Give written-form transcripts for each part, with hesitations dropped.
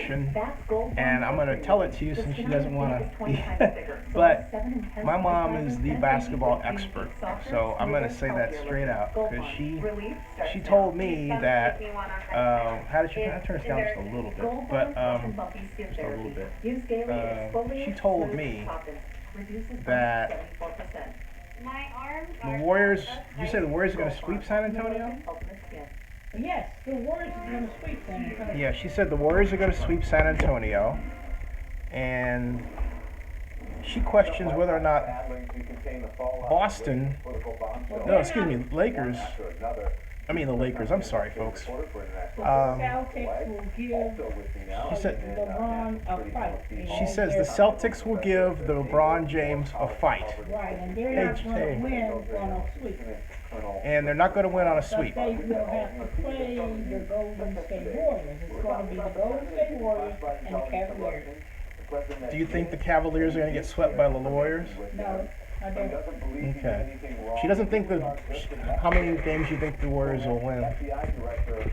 prediction, and I'm going to tell it to you since she doesn't want to be. But my mom is the basketball expert, so I'm going to say that straight out because she told me that. How did she can I turn this down just a little bit? But just a little bit. She told me that the Warriors. You say the Warriors are going to sweep San Antonio? Yes, the Warriors are going to sweep San Antonio. Yeah, she said the Warriors are going to sweep San Antonio, and she questions whether or not Boston. No, excuse me, Lakers. I mean the Lakers. I'm sorry, folks. Celtics will give She said. LeBron a fight. She says the Celtics will give the LeBron James a fight. Right, and they're not going to win on a sweep. And they're not going to win on a sweep. But they will have to play the Golden State Warriors. It's going to be the Golden State Warriors and the Cavaliers. Do you think the Cavaliers are going to get swept by the Warriors? No, I don't. Okay. She doesn't think that. How many games do you think the Warriors will win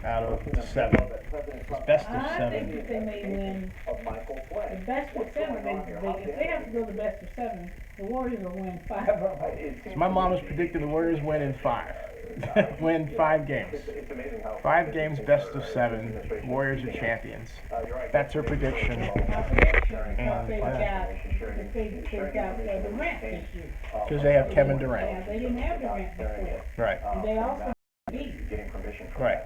out of 7? It's best of I 7. think that they may win the best of 7. If they have to go the best of 7, the Warriors will win 5 of them. So my mom was predicting the Warriors win in 5. Win 5 games. 5 games, best of 7. Warriors are champions. That's her prediction. Because they got Durant this year. Because they have Kevin Yeah, Durant. they didn't have Durant before. Right. And they also beat. Right.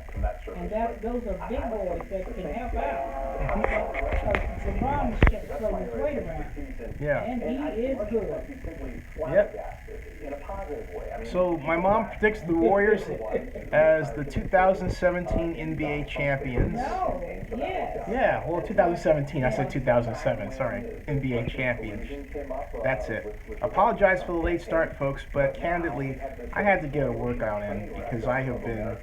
And those are big boys that can help out. Because LeBron can't throw his weight around. Yeah. And he is good. Yep. So my mom predicts the Warriors as the 2017 NBA champions. No, yes. Yeah, well, 2017. I said 2007. Sorry, NBA champions. That's it. Apologize for the late start, folks, but candidly, I had to get a workout in because I have been.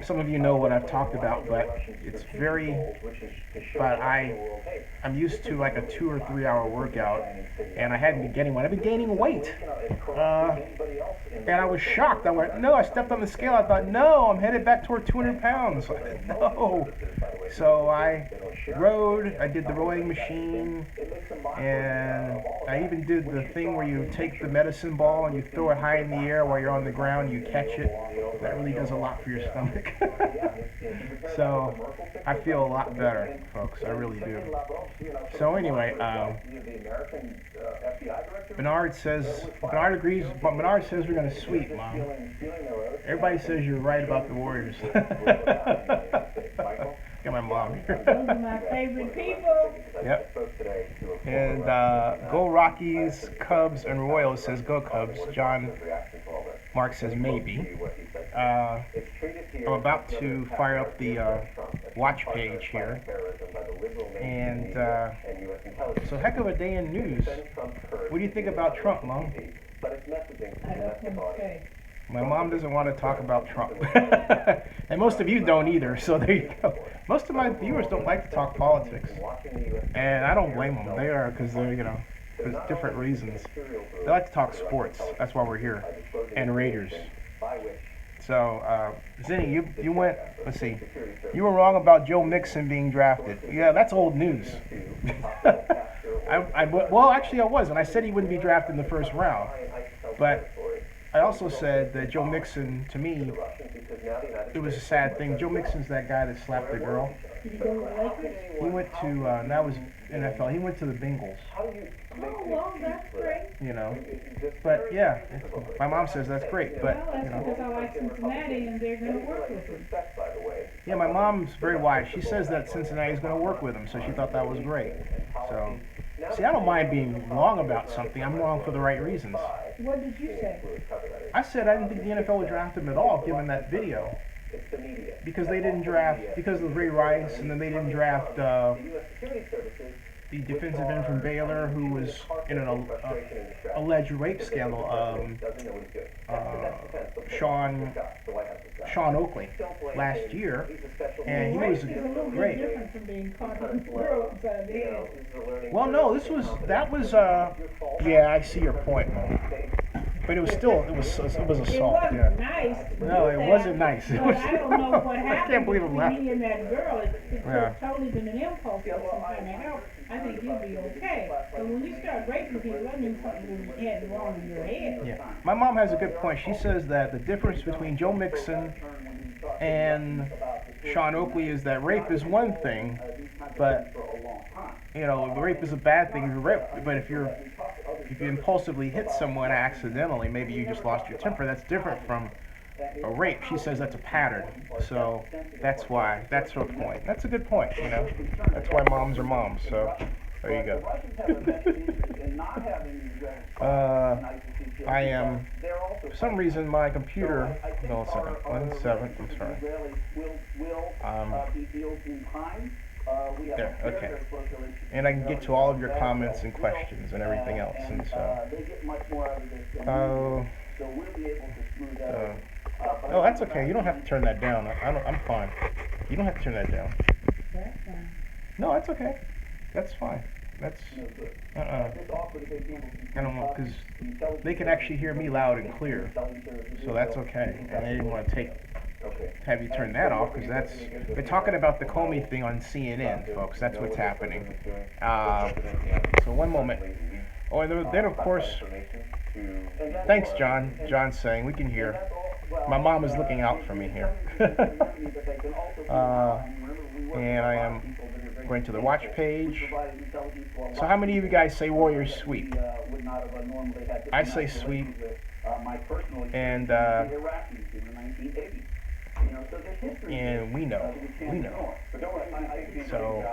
Some of you know what I've talked about, but it's very. But I'm used to like a 2 or 3 hour workout, and I hadn't been getting one. I've been gaining weight. And I was shocked. I went, no, I stepped on the scale. I thought, no, I'm headed back toward 200 pounds. No. So I rode, I did the rowing machine, and I even did the thing where you take the medicine ball and you throw it high in the air while you're on the ground, you catch it. That really does a lot for your stomach. So I feel a lot better, folks. I really do. So anyway, Bernard agrees, but Bernard says we're going to sweep, Mom. Everybody says you're right about the Warriors. Get my mom here. Those are my favorite people. Yep. And go Rockies, Cubs, and Royals says go Cubs. John Mark says maybe. I'm about to fire up the watch page here. And so heck of a day in news. What do you think about Trump, Mom? I don't think so. My mom doesn't want to talk about Trump. And most of you don't either, so there you go. Most of my viewers don't like to talk politics. And I don't blame them. They are, because they're, there's different reasons. They like to talk sports. That's why we're here. And Raiders. So, Zinni, you went, let's see, you were wrong about Joe Mixon being drafted. Yeah, that's old news. Well, actually I was, and I said he wouldn't be drafted in the first round. But I also said that Joe Mixon, to me, it was a sad thing. Joe Mixon's that guy that slapped the girl. Did you go to the Lakers? He went to, that was NFL, he went to the Bengals. Oh, well, that's great. But yeah, my mom says that's great, but, Well, that's because I like Cincinnati and they're going to work with him. Yeah, my mom's very wise. She says that Cincinnati's going to work with him, so she thought that was great. So, see, I don't mind being wrong about something. I'm wrong for the right reasons. What did you say? I said I didn't think the NFL would draft him at all, given that video. Because they didn't draft, because of Ray Rice, and then they didn't draft the defensive end from Baylor who was in an alleged rape scandal, Sean Oakley, last year, and he was great. Different from being caught in the world upside the head. Well, no, that was, yeah, I see your point, man. But it was still, it was assault. It Yeah. wasn't nice to do No, it that, wasn't nice. It but was, I don't know what I happened can't believe I'm between laughing. he and that girl. It could Yeah. have totally been an impulse or some kind of help. I think you'll be okay. But when you start raping people, that means something was heading wrong in your head. Yeah. My mom has a good point. She says that the difference between Joe Mixon and Sean Oakley is that rape is one thing, but rape is a bad thing. But if you impulsively hit someone accidentally, maybe you just lost your temper. That's different from a rape. She says that's a pattern. So that's why. That's her point. That's a good point. That's why moms are moms. So there you go. I am. For some reason, my computer. No, 1/7. I'm sorry. There. Okay. And I can get to all of your comments and questions and everything else. And so. Oh, that's okay. You don't have to turn that down. I'm fine. You don't have to turn that down. That's fine. No, that's okay. That's fine. That's I don't know, because they can actually hear me loud and clear, so that's okay. And I didn't want to have you turn that off, because we're talking about the Comey thing on CNN, folks. That's what's happening. So one moment. Oh, and then of course, thanks, John. John's saying we can hear. My mom is looking out for me here. And I am going to the watch page. So how many of you guys say Warriors sweep? I say sweep. And we know. So,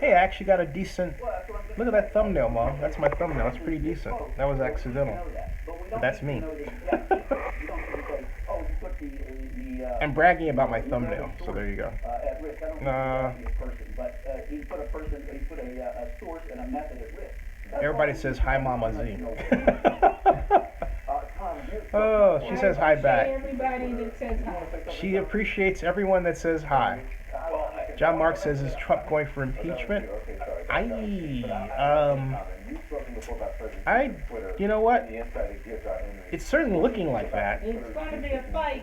hey, I actually got a decent, look at that thumbnail, Mom. That's my thumbnail. It's pretty decent. That was accidental. But that's me. I'm bragging about my thumbnail, so there you go. Everybody says hi, Mama Z. Oh, she says hi back. Everybody that says hi. She appreciates everyone that says hi. John Mark says, is Trump going for impeachment? You know what? It's certainly looking like that. It's going to be a fight.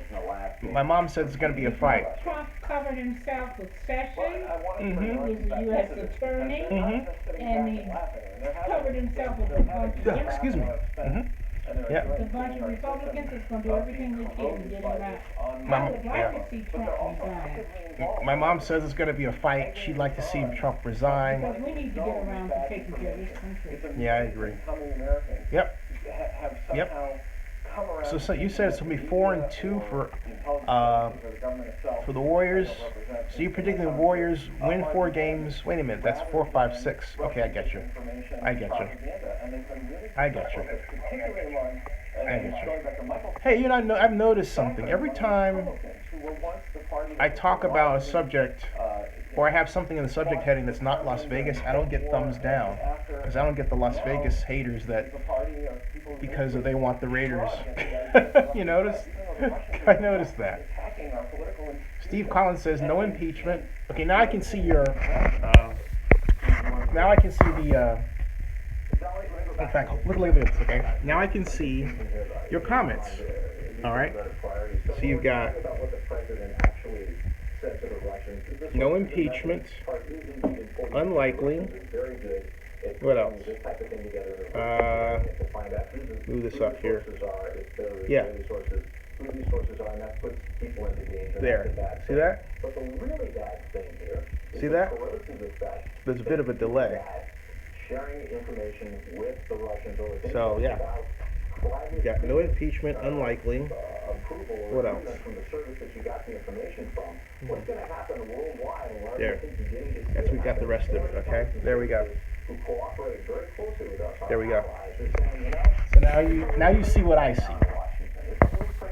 My mom says it's going to be a fight. Trump covered himself with Sessions, Mm-hmm. who's a U.S. attorney, Mm-hmm. and he covered himself with a bunch of Excuse me. Mm-hmm. Yeah. a bunch of Republicans that's going to do everything they can to get him out. I would like to see Trump resign. My mom says it's going to be a fight. She'd like to see Trump resign. Because we need to get around to taking care of this country. Yeah, I agree. Yep. Yep. So you said it's going to be 4-2 for the Warriors. So you're predicting the Warriors win 4 games. Wait a minute, that's 4, 5, 6. Okay, I get you. Hey, I've noticed something. Every time I talk about a subject, or I have something in the subject heading that's not Las Vegas, I don't get thumbs down. Because I don't get the Las Vegas haters because they want the Raiders. You notice? I noticed that. Steve Collins says no impeachment. Okay, now I can see your. Now I can see the. In fact, look at this. Okay, now I can see your comments. All right. So you've got no impeachment, unlikely. What else? Move this up here. Yeah. There. See that? See that? There's a bit of a delay. So, yeah. You got no impeachment, unlikely. What else? There. That's we got the rest of it, okay? There we go. There we go. So now you see what I see.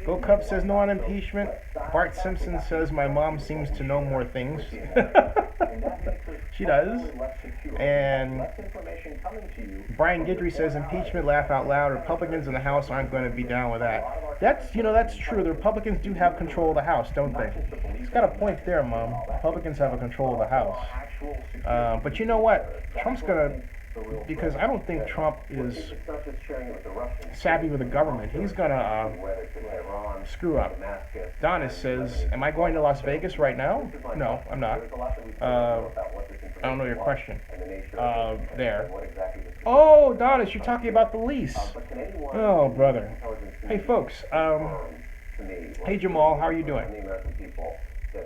Go Cubs says no on impeachment. Bart Simpson says my mom seems to know more things. She does. And Brian Guidry says impeachment, laugh out loud. Republicans in the House aren't going to be down with that. That's true. The Republicans do have control of the House, don't they? He's got a point there, Mom. Republicans have a control of the House. But you know what? Trump's gonna, because I don't think Trump is savvy with the government. He's gonna screw up. Donis says, "Am I going to Las Vegas right now?" No, I'm not. I don't know your question. There. Oh, Donis, you're talking about the lease. Oh, brother. Hey, folks. Hey, Jamal, how are you doing?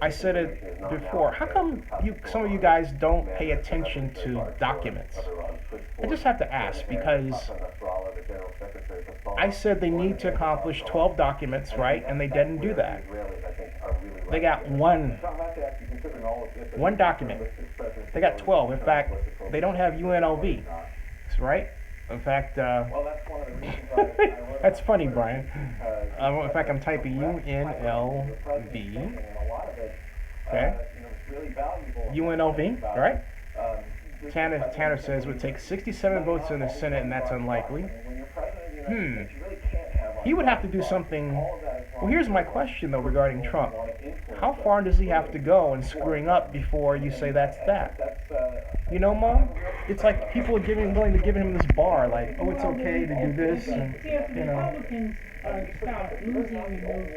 I said it before. How come some of you guys don't pay attention to documents? I just have to ask because I said they need to accomplish 12 documents, right? And they didn't do that. They got one document. They got 12. In fact, they don't have UNLV, right? In fact, that's funny, Brian. In fact, I'm typing UNLV. Okay. UNLV, all right? Tanner says it would take 67 votes in the Senate, and that's unlikely. He would have to do something. Well, here's my question, though, regarding Trump. How far does he have to go in screwing up before you say that's that? You know, Mom? It's like people are willing to give him this bar, like, oh, it's okay to do this, and, you know. Republicans start losing those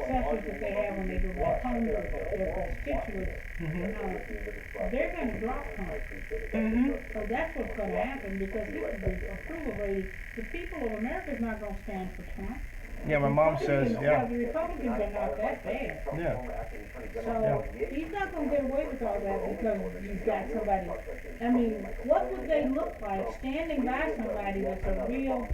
sessions that they have when they do their Congress, their constituents, they're going to drop Trump. So that's what's going to happen because the approval rating, the people of America is not going to stand for Trump. Yeah, my mom says, yeah. The Republicans are not that bad. Yeah. So he's not going to get away with all that because he's got somebody. I mean, what would they look like standing by somebody that's a real,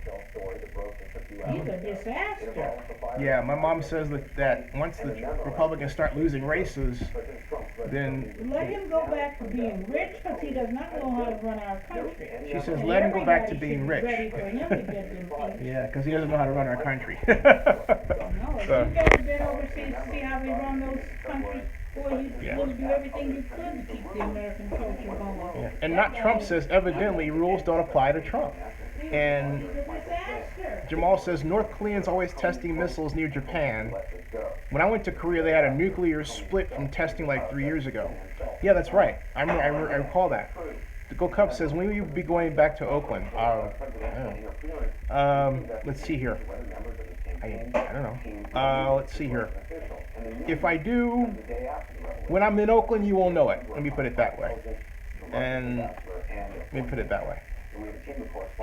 he's a disaster. Yeah, my mom says that once the Republicans start losing races, then... Let him go back to being rich because he does not know how to run our country. She says let him go back to being rich. Ready for him to get impeached. Yeah, because he doesn't know how to run our country. No, if you ever been overseas to see how they run those countries, boy, you would do everything you could to keep the American culture going. Yeah. And not Trump says evidently rules don't apply to Trump. And Jamal says North Koreans always testing missiles near Japan. When I went to Korea, they had a nuclear split from testing like 3 years ago. Yeah, that's right. I recall that. The Go Cup says, when will you be going back to Oakland? Let's see here. I don't know. Let's see here. If I do, when I'm in Oakland, you won't know it. Let me put it that way.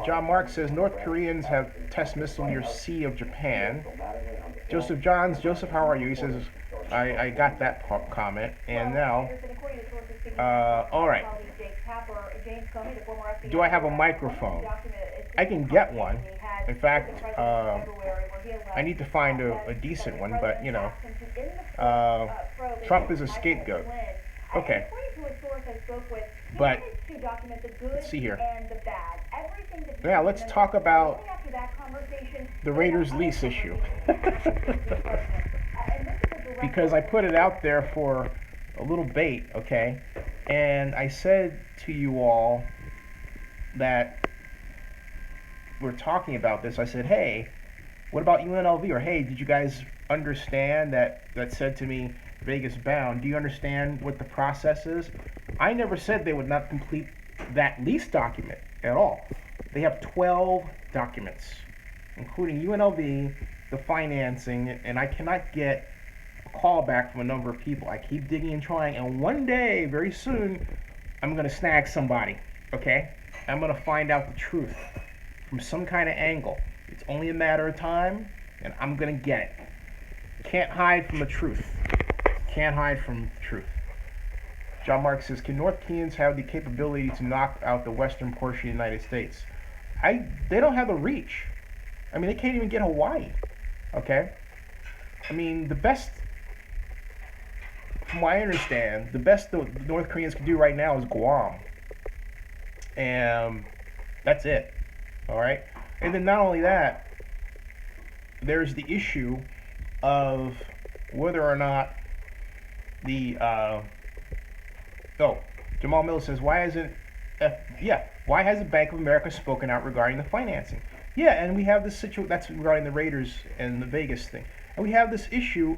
John Mark says, North Koreans have test missile near Sea of Japan. Joseph Johns, Joseph, how are you? He says, I got that comment. And now, all right. Do I have a microphone? I can get one. In fact, I need to find a decent one, but, you know, Trump is a scapegoat. Okay. But, let's see here. Now, let's talk about the Raiders lease issue. Because I put it out there for a little bait, okay? And I said to you all that we're talking about this. I said, hey, what about UNLV? Or, hey, did you guys understand that said to me, Vegas bound? Do you understand what the process is? I never said they would not complete that lease document at all. They have 12 documents, including UNLV, the financing, and I cannot get a call back from a number of people. I keep digging and trying, and one day, very soon, I'm going to snag somebody, okay? I'm going to find out the truth from some kind of angle. It's only a matter of time, and I'm going to get it. Can't hide from the truth. Can't hide from the truth. John Mark says, can North Koreans have the capability to knock out the western portion of the United States? They don't have the reach. I mean, they can't even get Hawaii. Okay? I mean, the best, from what I understand, the best the North Koreans can do right now is Guam. And that's it. Alright? And then not only that, there's the issue of whether or not the Jamal Miller says, why hasn't Bank of America spoken out regarding the financing? Yeah, and we have this situation that's regarding the Raiders and the Vegas thing. And we have this issue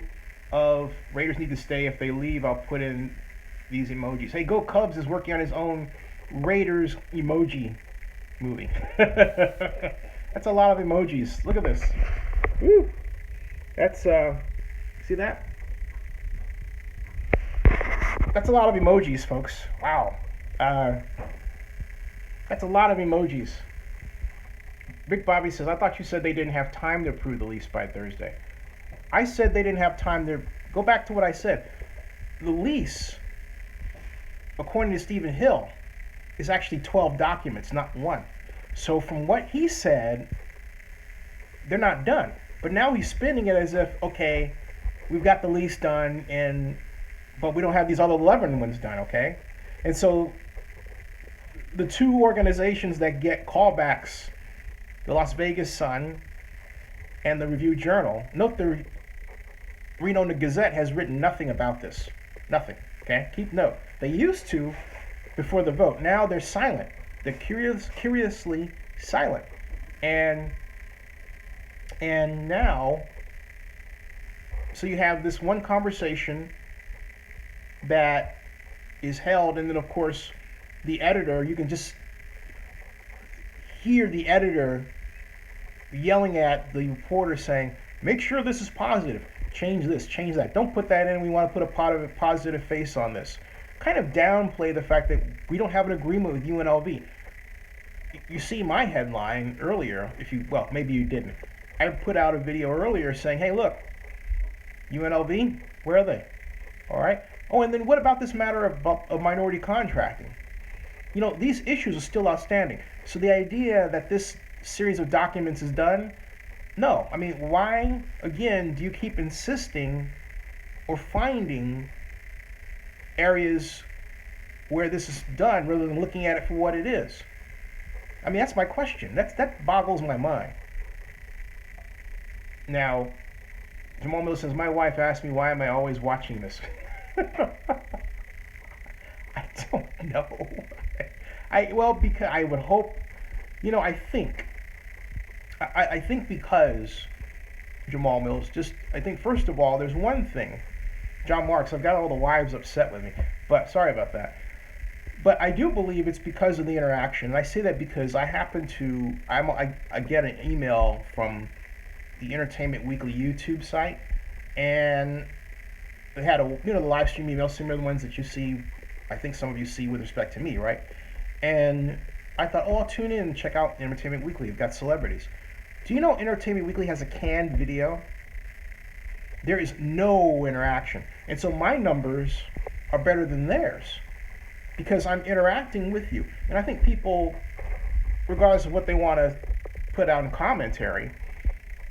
of Raiders need to stay. If they leave, I'll put in these emojis. Hey, Go Cubs is working on his own Raiders emoji movie. That's a lot of emojis. Look at this. Woo. That's see that? That's a lot of emojis, folks. Wow. That's a lot of emojis. Big Bobby says, I thought you said they didn't have time to approve the lease by Thursday. I said they didn't have time to go back to what I said. The lease, according to Stephen Hill, is actually 12 documents, not one. So from what he said, they're not done. But now he's spinning it as if, okay, we've got the lease done, but we don't have these other 11 ones done, okay? And so the two organizations that get callbacks, the Las Vegas Sun and the Review Journal, note the Reno Gazette has written nothing about this. Nothing, okay? Keep note. They used to before the vote. Now they're silent. They're curiously silent. And now, so you have this one conversation that is held, and then of course the editor, you can just hear the editor yelling at the reporter saying, make sure this is positive, change this, change that, don't put that in, we want to put a positive face on this. Kind of downplay the fact that we don't have an agreement with UNLV. You see my headline earlier, well, maybe you didn't. I put out a video earlier saying, hey, look, UNLV, where are they? All right. Oh, and then what about this matter of minority contracting? You know, these issues are still outstanding. So the idea that this series of documents is done, no. I mean, why, again, do you keep insisting or finding areas where this is done rather than looking at it for what it is? I mean, that's my question. That boggles my mind. Now, Jamal Miller says, my wife asked me, why am I always watching this? I don't know. Because I would hope, I think because Jamal Mills, I think first of all, there's one thing, John Marks, I've got all the wives upset with me, but sorry about that. But I do believe it's because of the interaction. And I say that because I get an email from the Entertainment Weekly YouTube site, and they had the live stream email, similar to the ones that you see, I think some of you see with respect to me, right? And I thought, I'll tune in and check out Entertainment Weekly. They've got celebrities. Do you know Entertainment Weekly has a canned video? There is no interaction. And so my numbers are better than theirs because I'm interacting with you. And I think people, regardless of what they want to put out in commentary,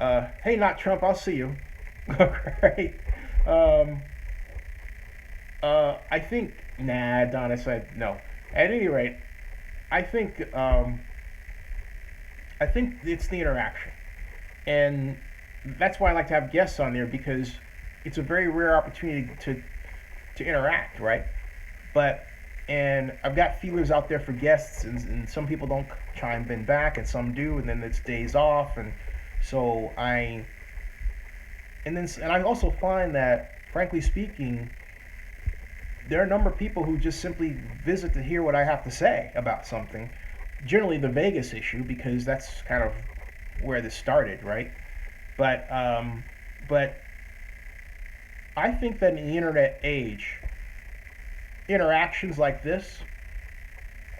hey, not Trump, I'll see you. Great. I think, Donna said no. At any rate, I think it's the interaction, and that's why I like to have guests on there, because it's a very rare opportunity to interact, right? And I've got feelers out there for guests, and some people don't chime in back, and some do, and then it's days off, and so I also find that, frankly speaking, there are a number of people who just simply visit to hear what I have to say about something. Generally the Vegas issue, because that's kind of where this started, right? But I think that in the internet age, interactions like this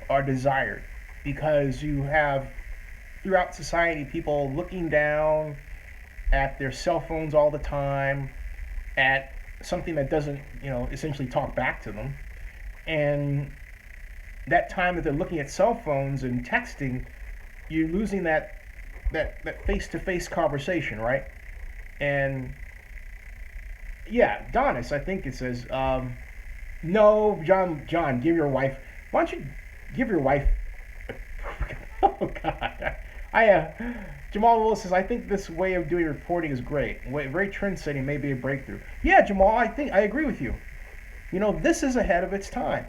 are desired, because you have throughout society people looking down at their cell phones all the time, at something that doesn't, essentially talk back to them. And that time that they're looking at cell phones and texting, you're losing that face-to-face conversation, right? And yeah, Donis, I think it says, no, John, give your wife, why don't you give your wife, oh God, Jamal Willis says, I think this way of doing reporting is great. Very trend-setting, maybe a breakthrough. Yeah, Jamal, I agree with you. This is ahead of its time,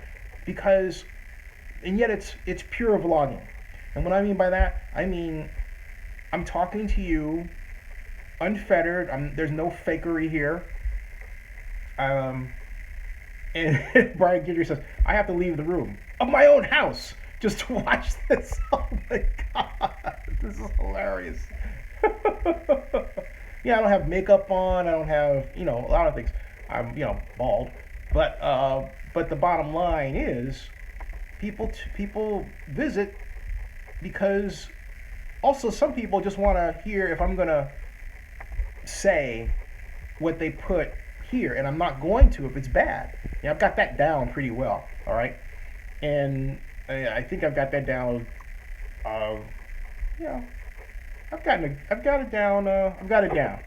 and yet it's pure vlogging. And what I mean by that, I'm talking to you unfettered. There's no fakery here. And Brian Guidry says, I have to leave the room of my own house just to watch this. Oh my God, this is hilarious. Yeah, I don't have makeup on. I don't have, a lot of things. I'm, bald. But the bottom line is, people visit because also some people just want to hear if I'm gonna say what they put here, and I'm not going to if it's bad. Yeah, I've got that down pretty well. All right, and I think I've got that down. Yeah, I've got it down. I've got it down.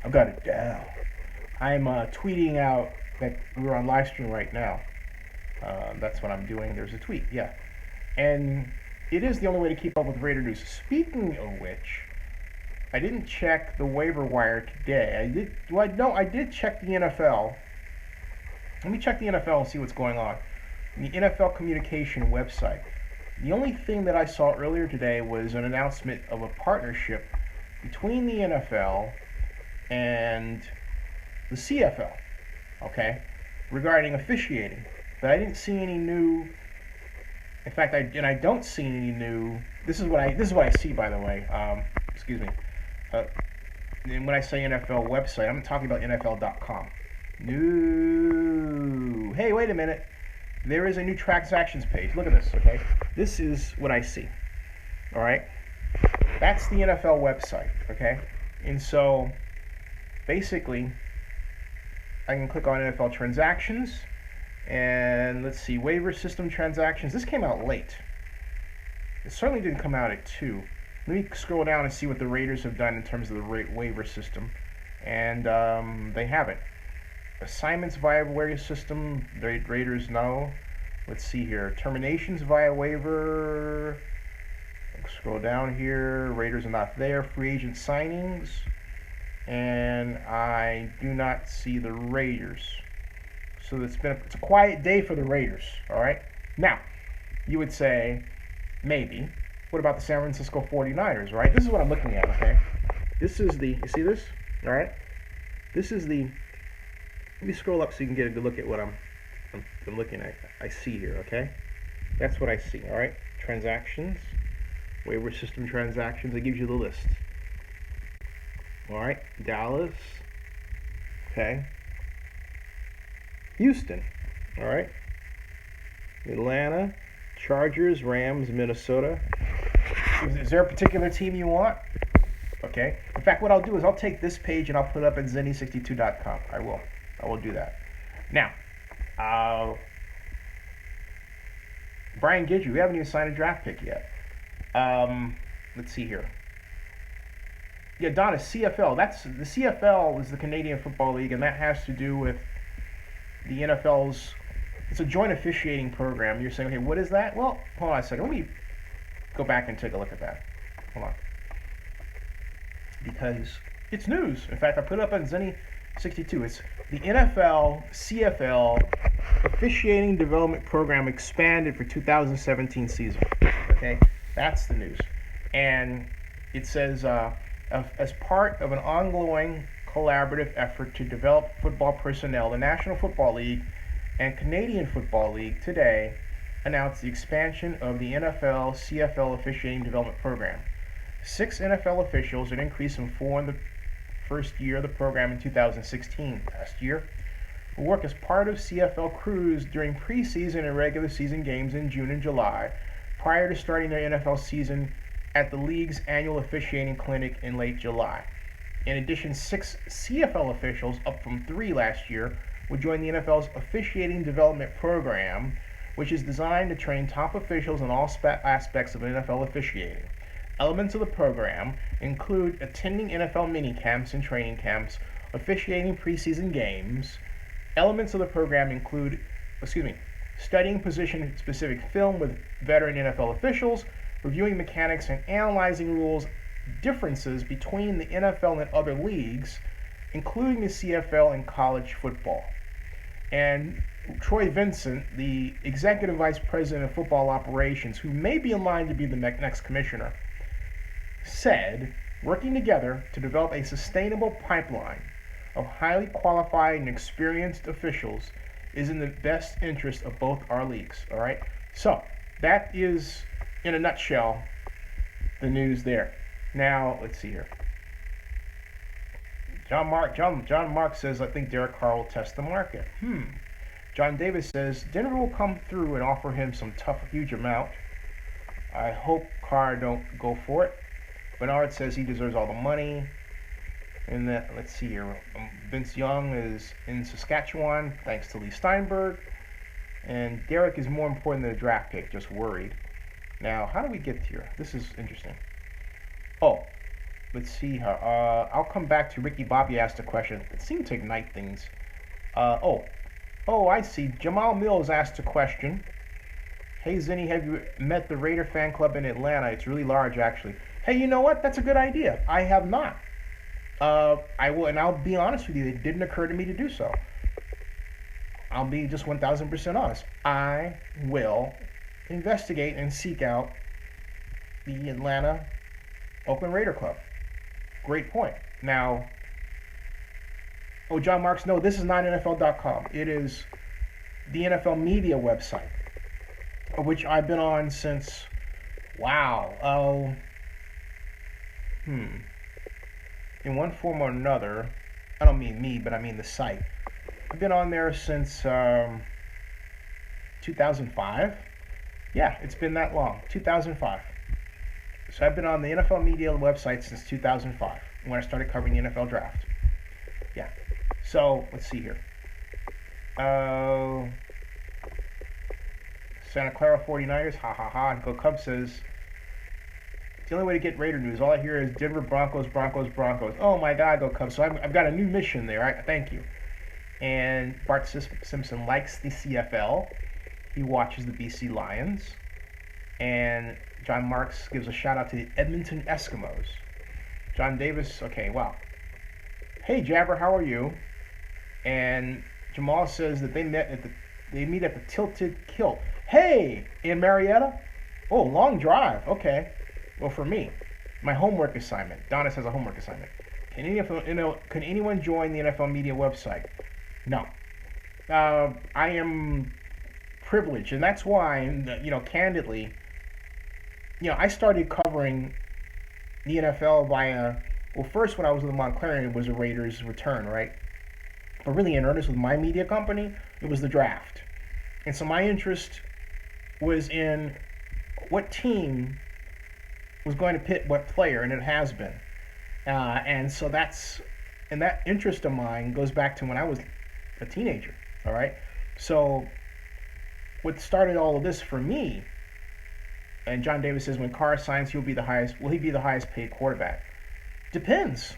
I've got it down. I'm tweeting out that we're on Livestream right now. That's what I'm doing. There's a tweet. Yeah, and it is the only way to keep up with Raider news. Speaking of which, I didn't check the waiver wire today. I did. Well, no, I did check the NFL. Let me check the NFL and see what's going on. The NFL communication website. The only thing that I saw earlier today was an announcement of a partnership between the NFL and the CFL, okay, regarding officiating. But I didn't see any new. In fact, I don't see any new. This is what I see, by the way. Excuse me. And when I say NFL website, I'm talking about NFL.com. No. Hey, wait a minute. There is a new transactions page. Look at this, okay? This is what I see. All right? That's the NFL website, okay? And so, basically, I can click on NFL transactions, and let's see, waiver system transactions. This came out late. It certainly didn't come out at 2. Let me scroll down and see what the Raiders have done in terms of the waiver system. And they haven't. Assignments via waiver system, the Raiders know. Let's see here. Terminations via waiver. Scroll down here. Raiders are not there. Free agent signings. And I do not see the Raiders. So it's a quiet day for the Raiders. All right. Now, you would say, maybe. What about the San Francisco 49ers, right? This is what I'm looking at, okay? This is you see this? All right? This is let me scroll up so you can get a good look at what I'm looking at. I see here, okay? That's what I see, all right? Transactions, waiver system transactions. It gives you the list. All right? Dallas, okay? Houston, all right? Atlanta, Chargers, Rams, Minnesota. Is there a particular team you want? Okay. In fact, what I'll do is I'll take this page and I'll put it up at zenny62.com. I will do that. Now, Brian Guidry, we haven't even signed a draft pick yet. Let's see here. Yeah, Donna, CFL. The CFL is the Canadian Football League, and that has to do with the NFL's. It's a joint officiating program. You're saying, okay, what is that? Well, hold on a second. Let me go back and take a look at that. Hold on. Because it's news. In fact, I put it up on Zenny62. It's the NFL CFL officiating development program expanded for 2017 season. Okay, that's the news. And it says, as part of an ongoing collaborative effort to develop football personnel, the National Football League and Canadian Football League today announced the expansion of the NFL CFL officiating development program. 6 NFL officials, an increase from 4 in the first year of the program in 2016, last year, will work as part of CFL crews during preseason and regular season games in June and July, prior to starting their NFL season at the league's annual officiating clinic in late July. In addition, 6 CFL officials, up from 3 last year, will join the NFL's officiating development program, which is designed to train top officials in all aspects of NFL officiating. Elements of the program include attending NFL minicamps and training camps, officiating preseason games. Elements of the program include, studying position-specific film with veteran NFL officials, reviewing mechanics and analyzing rules differences between the NFL and other leagues, including the CFL and college football. And Troy Vincent, the Executive Vice President of Football Operations, who may be in line to be the next commissioner, said, working together to develop a sustainable pipeline of highly qualified and experienced officials is in the best interest of both our leagues. All right. So that is, in a nutshell, the news there. Now let's see here. John Mark says, I think Derek Carr will test the market. John Davis says Denver will come through and offer him some tough, huge amount. I hope Carr don't go for it. Bernard says he deserves all the money. And that, let's see here. Vince Young is in Saskatchewan, thanks to Lee Steinberg. And Derek is more important than a draft pick, just worried. Now, how do we get here? This is interesting. Oh, let's see how. I'll come back to Ricky Bobby asked a question. It seemed to ignite things. Oh, I see. Jamal Mills asked a question. Hey, Zinni, have you met the Raider fan club in Atlanta? It's really large, actually. Hey, you know what? That's a good idea. I have not. I will, and I'll be honest with you. It didn't occur to me to do so. I'll be just 1,000% honest. I will investigate and seek out the Atlanta Oakland Raider Club. Great point. Now, John Marks, no, this is not NFL.com. It is the NFL media website, which I've been on since, in one form or another. I don't mean me, but I mean the site. I've been on there since 2005. Yeah, it's been that long, 2005. So I've been on the NFL media website since 2005, when I started covering the NFL draft. Yeah. So, let's see here. Santa Clara 49ers, ha ha ha. And Go Cubs says, it's the only way to get Raider news. All I hear is Denver Broncos, Broncos, Broncos. Oh my God, Go Cubs. So I've got a new mission there. Thank you. And Bart Simpson likes the CFL. He watches the BC Lions. And John Marks gives a shout out to the Edmonton Eskimos. John Davis, okay, wow. Hey Jabber, how are you? And Jamal says that they meet at the Tilted Kilt. Hey, in Marietta? Oh, long drive. Okay. Well, for me, my homework assignment. Donis has a homework assignment. Can anyone join the NFL media website? No. I am privileged, and that's why, candidly, I started covering the NFL via, first when I was with Montclair, it was the Raiders' return, right? But really in earnest with my media company, it was the draft. And so my interest was in what team was going to pit what player, and it has been. And that interest of mine goes back to when I was a teenager, all right? So what started all of this for me, and John Davis says when Carr signs, will he be the highest paid quarterback? Depends.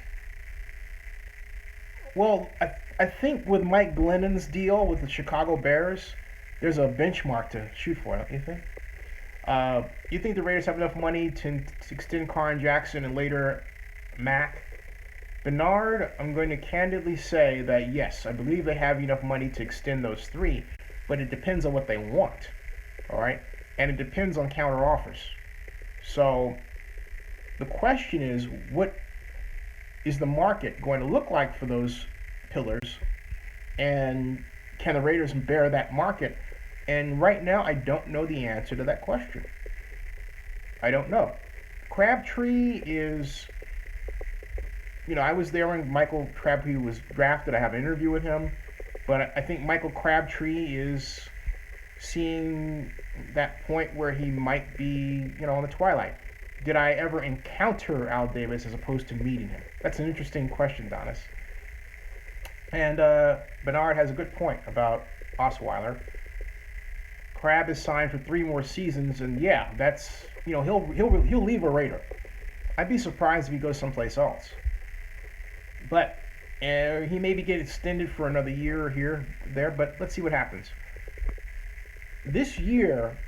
Well, I think with Mike Glennon's deal with the Chicago Bears, there's a benchmark to shoot for, don't you think? You think the Raiders have enough money to extend Carr and Jackson and later Mack? Bernard, I'm going to candidly say that yes, I believe they have enough money to extend those three, but it depends on what they want, all right? And it depends on counter offers. So the question is, what is the market going to look like for those pillars? And can the Raiders bear that market? And right now, I don't know the answer to that question. I don't know. Crabtree is, I was there when Michael Crabtree was drafted. I have an interview with him. But I think Michael Crabtree is seeing that point where he might be, on the twilight. Did I ever encounter Al Davis as opposed to meeting him? That's an interesting question, Donis. And Bernard has a good point about Osweiler. Crab is signed for 3 more seasons, and yeah, that's he'll leave a Raider. I'd be surprised if he goes someplace else. But he maybe get extended for another year there. But let's see what happens. This year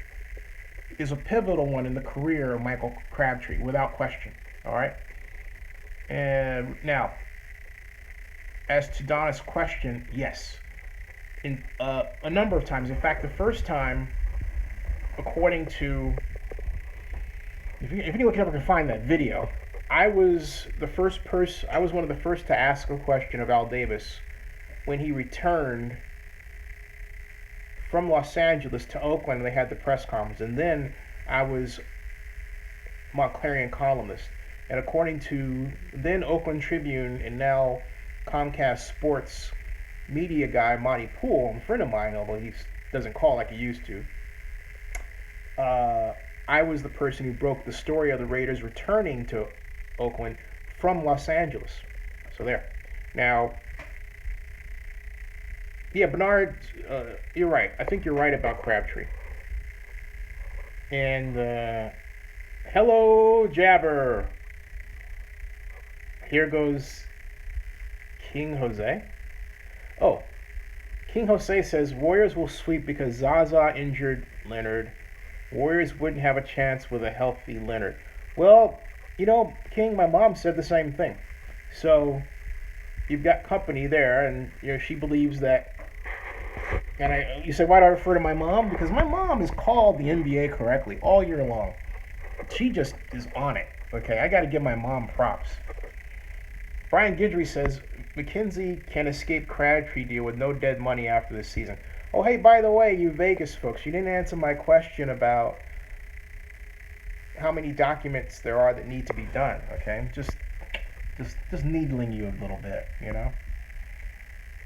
is a pivotal one in the career of Michael Crabtree, without question. All right. And now, as to Donna's question, yes. In a number of times. In fact, the first time, according to, if you can look it up, I can find that video. I was one of the first to ask a question of Al Davis when he returned from Los Angeles to Oakland, and they had the press conference, and then I was Montclarian columnist. And according to then Oakland Tribune and now Comcast Sports media guy Monty Poole, a friend of mine, although he doesn't call like he used to, I was the person who broke the story of the Raiders returning to Oakland from Los Angeles. So there. Now, yeah, Bernard, you're right. I think you're right about Crabtree. And hello, Jabber. Here goes King Jose. Oh, King Jose says Warriors will sweep because Zaza injured Leonard. Warriors wouldn't have a chance with a healthy Leonard. Well, King, my mom said the same thing. So you've got company there, and she believes that. And you say, why do I refer to my mom? Because my mom has called the NBA correctly all year long. She just is on it. Okay, I got to give my mom props. Brian Guidry says McKenzie can escape Crabtree deal with no dead money after this season. Oh, hey, by the way, you Vegas folks, you didn't answer my question about how many documents there are that need to be done. Okay, just needling you a little bit,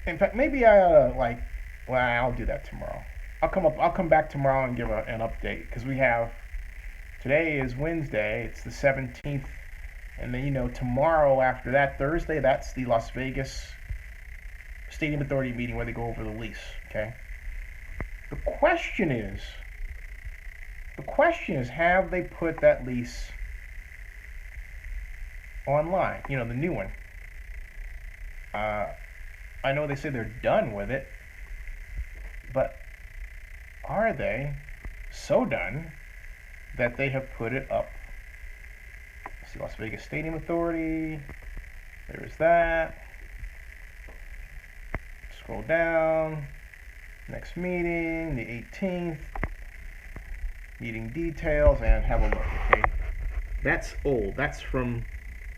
In fact, maybe I ought to I'll do that tomorrow. I'll come back tomorrow and give an update because today is Wednesday. It's the 17th. And then, tomorrow after that, Thursday, that's the Las Vegas Stadium Authority meeting where they go over the lease, okay? The question is, have they put that lease online? The new one. I know they say they're done with it, but are they so done that they have put it up? Let's see, Las Vegas Stadium Authority. There's that. Scroll down. Next meeting, the 18th. Meeting details, and have a look, okay? That's old. That's from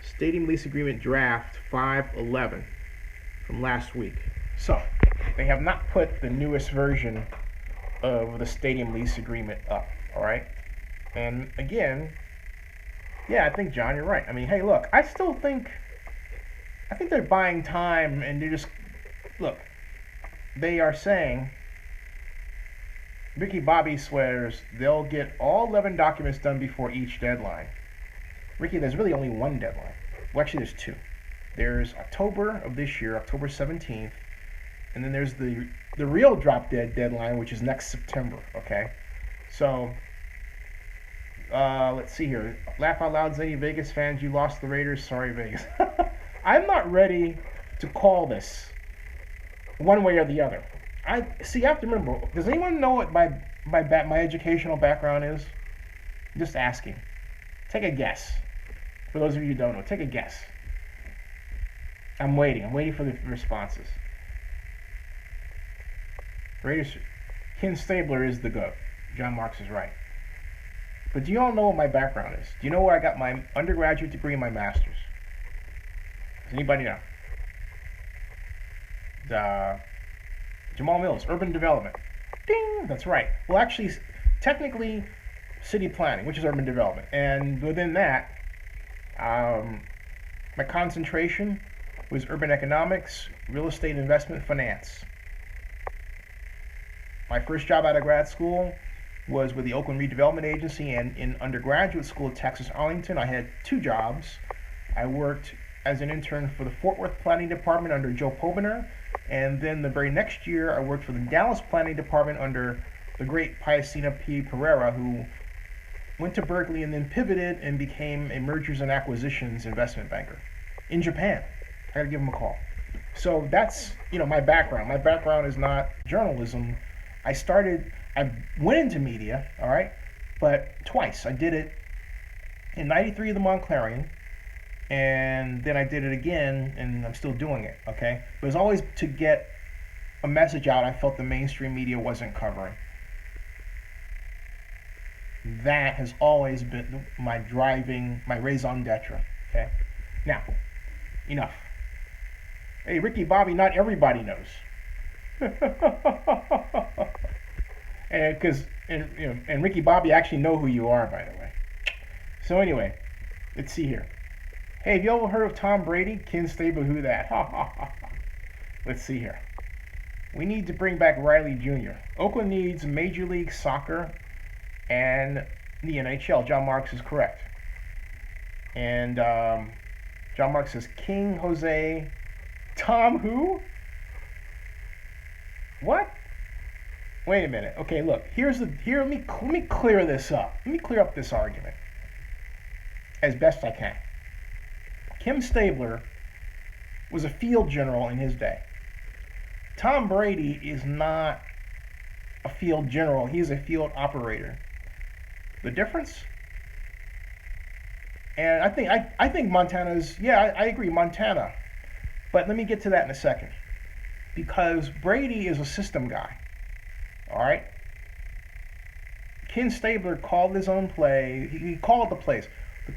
Stadium Lease Agreement Draft 511 from last week. So, they have not put the newest version of the Stadium Lease Agreement up, all right? And again, yeah, I think, John, you're right. I mean, hey, look, I think they're buying time, and they're just, look, they are saying, Ricky Bobby swears they'll get all 11 documents done before each deadline. Ricky, there's really only one deadline. Well, actually, there's two. There's October of this year, October 17th, and then there's the real drop dead deadline, which is next September, okay? So, let's see here. Laugh out loud, Zany Vegas fans, you lost the Raiders. Sorry, Vegas. I'm not ready to call this one way or the other. I have to remember, does anyone know what my educational background is? Just asking. Take a guess. For those of you who don't know, take a guess. I'm waiting for the responses. Raiders, Ken Stabler is the GOAT. John Marks is right. But do you all know what my background is? Do you know where I got my undergraduate degree and my master's? Does anybody know? Jamal Mills, urban development. Ding! That's right. Well, actually, technically, city planning, which is urban development. And within that, my concentration was urban economics, real estate investment finance. My first job out of grad school was with the Oakland Redevelopment Agency, and in undergraduate school at Texas Arlington, I had two jobs. I worked as an intern for the Fort Worth Planning Department under Joe Pobener, and then the very next year I worked for the Dallas Planning Department under the great Piacina P. Pereira, who went to Berkeley and then pivoted and became a mergers and acquisitions investment banker in Japan. I gotta give him a call. So that's, my background. My background is not journalism. I went into media, all right, but twice. I did it in '93 at the Montclarian, and then I did it again, and I'm still doing it, okay? But it was always to get a message out I felt the mainstream media wasn't covering. That has always been my raison d'etre, okay? Now, enough. Hey, Ricky Bobby, not everybody knows. And because and Ricky Bobby actually know who you are, by the way. So anyway, let's see here. Hey, have you ever heard of Tom Brady? Ken Stable, who that? Ha ha ha. Let's see here. We need to bring back Riley Jr. Oakland needs Major League Soccer and the NHL. John Marks is correct. And John Marks says King Jose. Tom who? What? Wait a minute. Okay, look. Let me clear this up. Let me clear up this argument as best I can. Kim Stabler was a field general in his day. Tom Brady is not a field general. He's a field operator. The difference? And I think Montana's, yeah, I agree, Montana. But let me get to that in a second. Because Brady is a system guy. All right? Ken Stabler called his own play. He called the plays.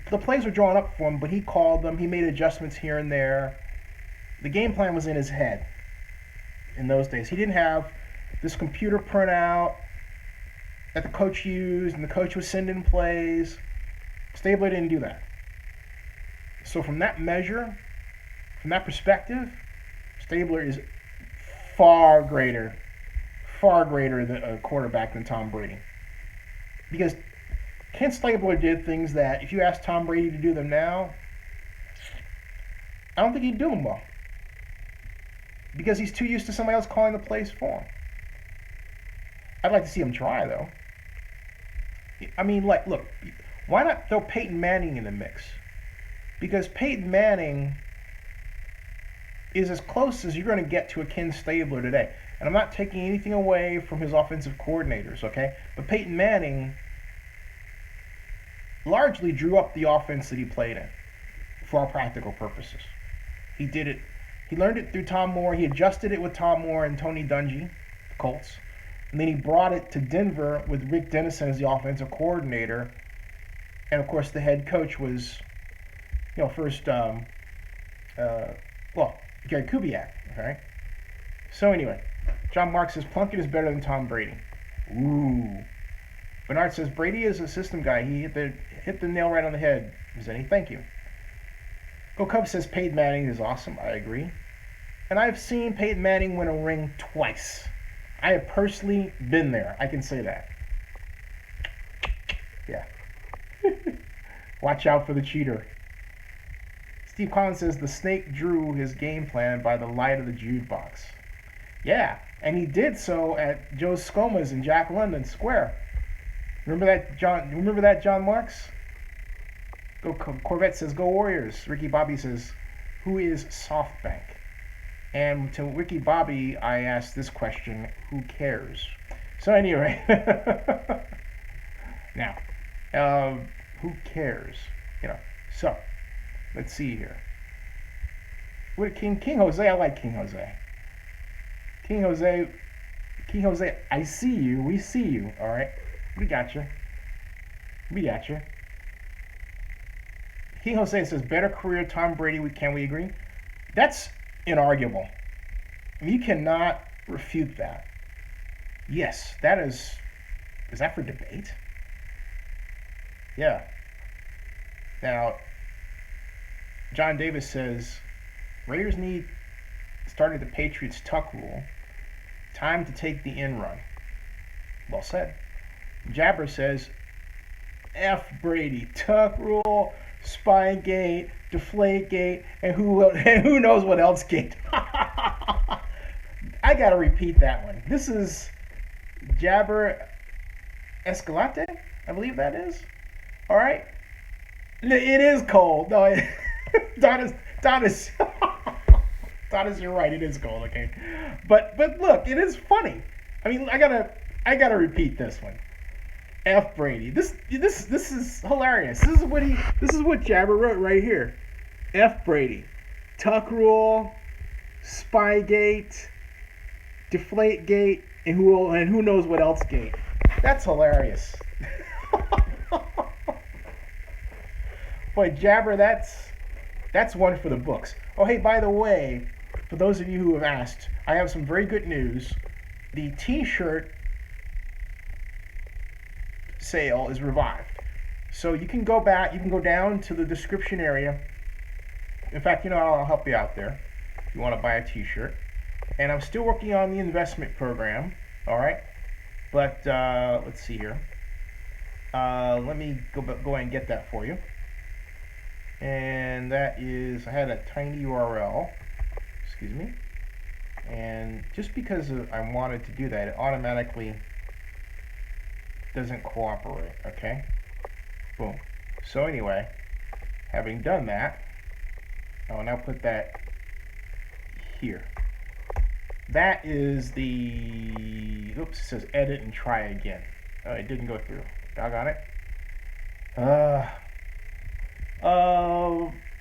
The plays were drawn up for him, but he called them. He made adjustments here and there. The game plan was in his head in those days. He didn't have this computer printout that the coach used, and the coach would send in plays. Stabler didn't do that. So from that measure, from that perspective, Stabler is far greater than a quarterback than Tom Brady. Because Ken Stabler did things that, if you ask Tom Brady to do them now, I don't think he'd do them well. Because he's too used to somebody else calling the plays for him. I'd like to see him try, though. I mean, like, look, why not throw Peyton Manning in the mix? Because Peyton Manning is as close as you're going to get to a Ken Stabler today. And I'm not taking anything away from his offensive coordinators, okay? But Peyton Manning largely drew up the offense that he played in for all practical purposes. He did it. He learned it through Tom Moore. He adjusted it with Tom Moore and Tony Dungy, the Colts. And then he brought it to Denver with Rick Dennison as the offensive coordinator. And, of course, the head coach was, first, Gary Kubiak, okay? So, anyway, John Marks says Plunkett is better than Tom Brady. Ooh. Bernard says Brady is a system guy. He hit the nail right on the head. Zenny, thank you. Go Cubs says Peyton Manning is awesome. I agree. And I've seen Peyton Manning win a ring twice. I have personally been there. I can say that. Yeah. Watch out for the cheater. Steve Collins says the snake drew his game plan by the light of the jukebox. Yeah, and he did so at Joe Scoma's in Jack London Square. Remember that, John Marks? Go Corvette says, go Warriors. Ricky Bobby says, who is SoftBank? And to Ricky Bobby, I asked this question, who cares? So anyway, now, who cares? So, let's see here. What King Jose, I like King Jose. King Jose, I see you, we see you, all right? We got you. King Jose says, better career Tom Brady, can we agree? That's inarguable. I mean, you cannot refute that. Yes, that is that for debate? Yeah. Now, John Davis says, Raiders started the Patriots tuck rule. Time to take the in run. Well said. Jabber says, F Brady, tuck rule, Spygate, Deflategate, and who knows what else gate. I gotta repeat that one. This is Jabber Escalante, I believe that is. All right. It is cold. No, Donis, you're right. It is cold. Okay, but look, it is funny. I mean, I gotta repeat this one. F Brady. This is hilarious. This is what Jabber wrote right here. F Brady, tuck rule, Spygate, Deflategate, and who knows what else gate. That's hilarious. Boy, Jabber, that's one for the books. Oh, hey, by the way, for those of you who have asked, I have some very good news. The T-shirt sale is revived. So you can go back, you can go down to the description area. In fact, I'll help you out there if you want to buy a t-shirt. And I'm still working on the investment program, all right? But let's see here. Let me go ahead and get that for you. And that is, I had a tiny URL, excuse me. And just because I wanted to do that, it automatically doesn't cooperate, okay? Boom. So anyway, having done that, I will now put that here. That is the, oops, it says edit and try again. Oh, it didn't go through. Doggone it.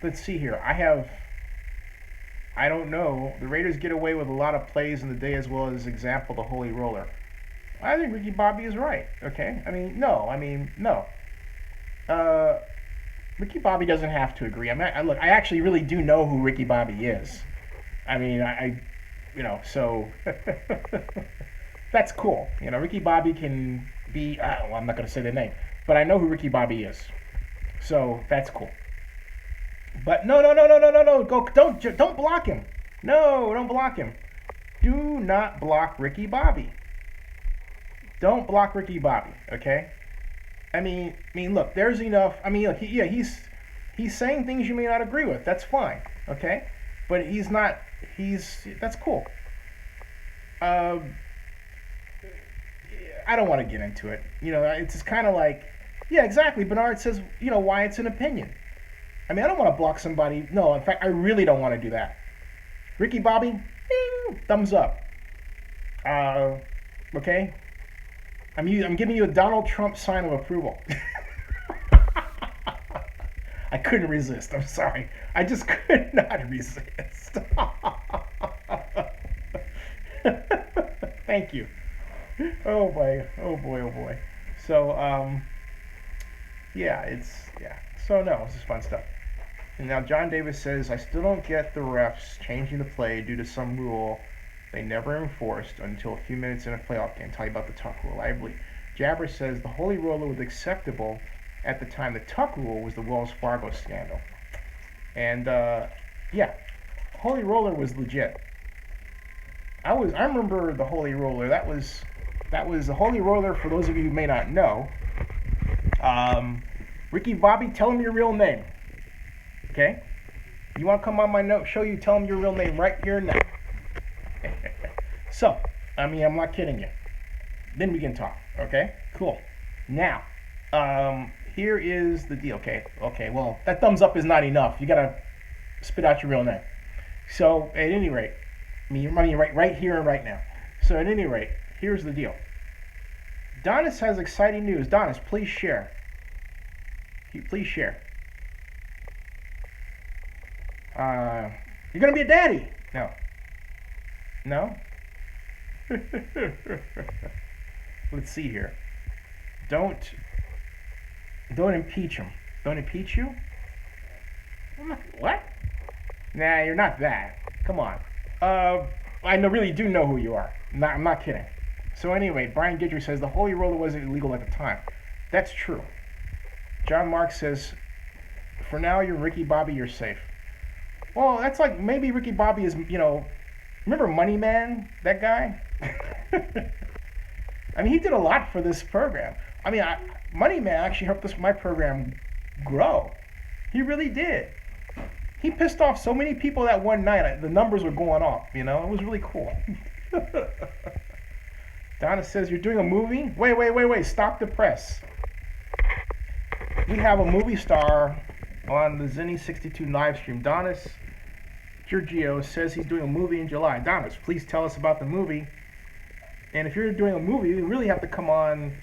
Let's see here. I don't know. The Raiders get away with a lot of plays in the day, as well as example, the Holy Roller. I think Ricky Bobby is right, okay? No. Ricky Bobby doesn't have to agree. Look, I actually really do know who Ricky Bobby is. So that's cool. Ricky Bobby can be, I'm not going to say the name, but I know who Ricky Bobby is. So that's cool. But no, don't block him. No, don't block him. Do not block Ricky Bobby. Don't block Ricky Bobby, okay? Look, there's enough. Look, he's saying things you may not agree with. That's fine, okay? But that's cool. I don't want to get into it. It's just kind of like, yeah, exactly. Bernard says, why it's an opinion. I don't want to block somebody. No, in fact, I really don't want to do that. Ricky Bobby, ding, thumbs up. Okay? I'm giving you a Donald Trump sign of approval. I couldn't resist. I'm sorry. I just could not resist. Thank you. Oh boy. So, So no, this is fun stuff. And now John Davis says, I still don't get the refs changing the play due to some rule they never enforced until a few minutes in a playoff game. Tell you about the tuck rule. I believe. Jabber says the Holy Roller was acceptable at the time. The tuck rule was the Wells Fargo scandal. And Holy Roller was legit. I remember the Holy Roller. That was the Holy Roller. For those of you who may not know, Ricky Bobby, tell him your real name. Okay? You want to come on my show? You tell him your real name right here now. So, I'm not kidding you. Then we can talk. Okay? Cool. Now, here is the deal. Okay. Well, that thumbs up is not enough. You gotta spit out your real name. So, at any rate, right here and right now. So, at any rate, here's the deal. Donis has exciting news. Donis, please share. Please share. You're gonna be a daddy. No. Let's see here. Don't impeach him. Don't impeach you? What? Nah, you're not that. Come on. I really do know who you are. I'm not kidding. So anyway, Brian Guidry says the Holy Roller wasn't illegal at the time. That's true. John Mark says, for now, you're Ricky Bobby, you're safe. Well, that's like, maybe Ricky Bobby is, remember Money Man, that guy? He did a lot for this program. Money Man actually helped my program grow. He really did. He pissed off so many people that one night. The numbers were going off, It was really cool. Donna says, you're doing a movie? Wait. Stop the press. We have a movie star on the Zinni 62 live stream. Donis Giorgio says he's doing a movie in July. Donis, please tell us about the movie. And if you're doing a movie, you really have to come on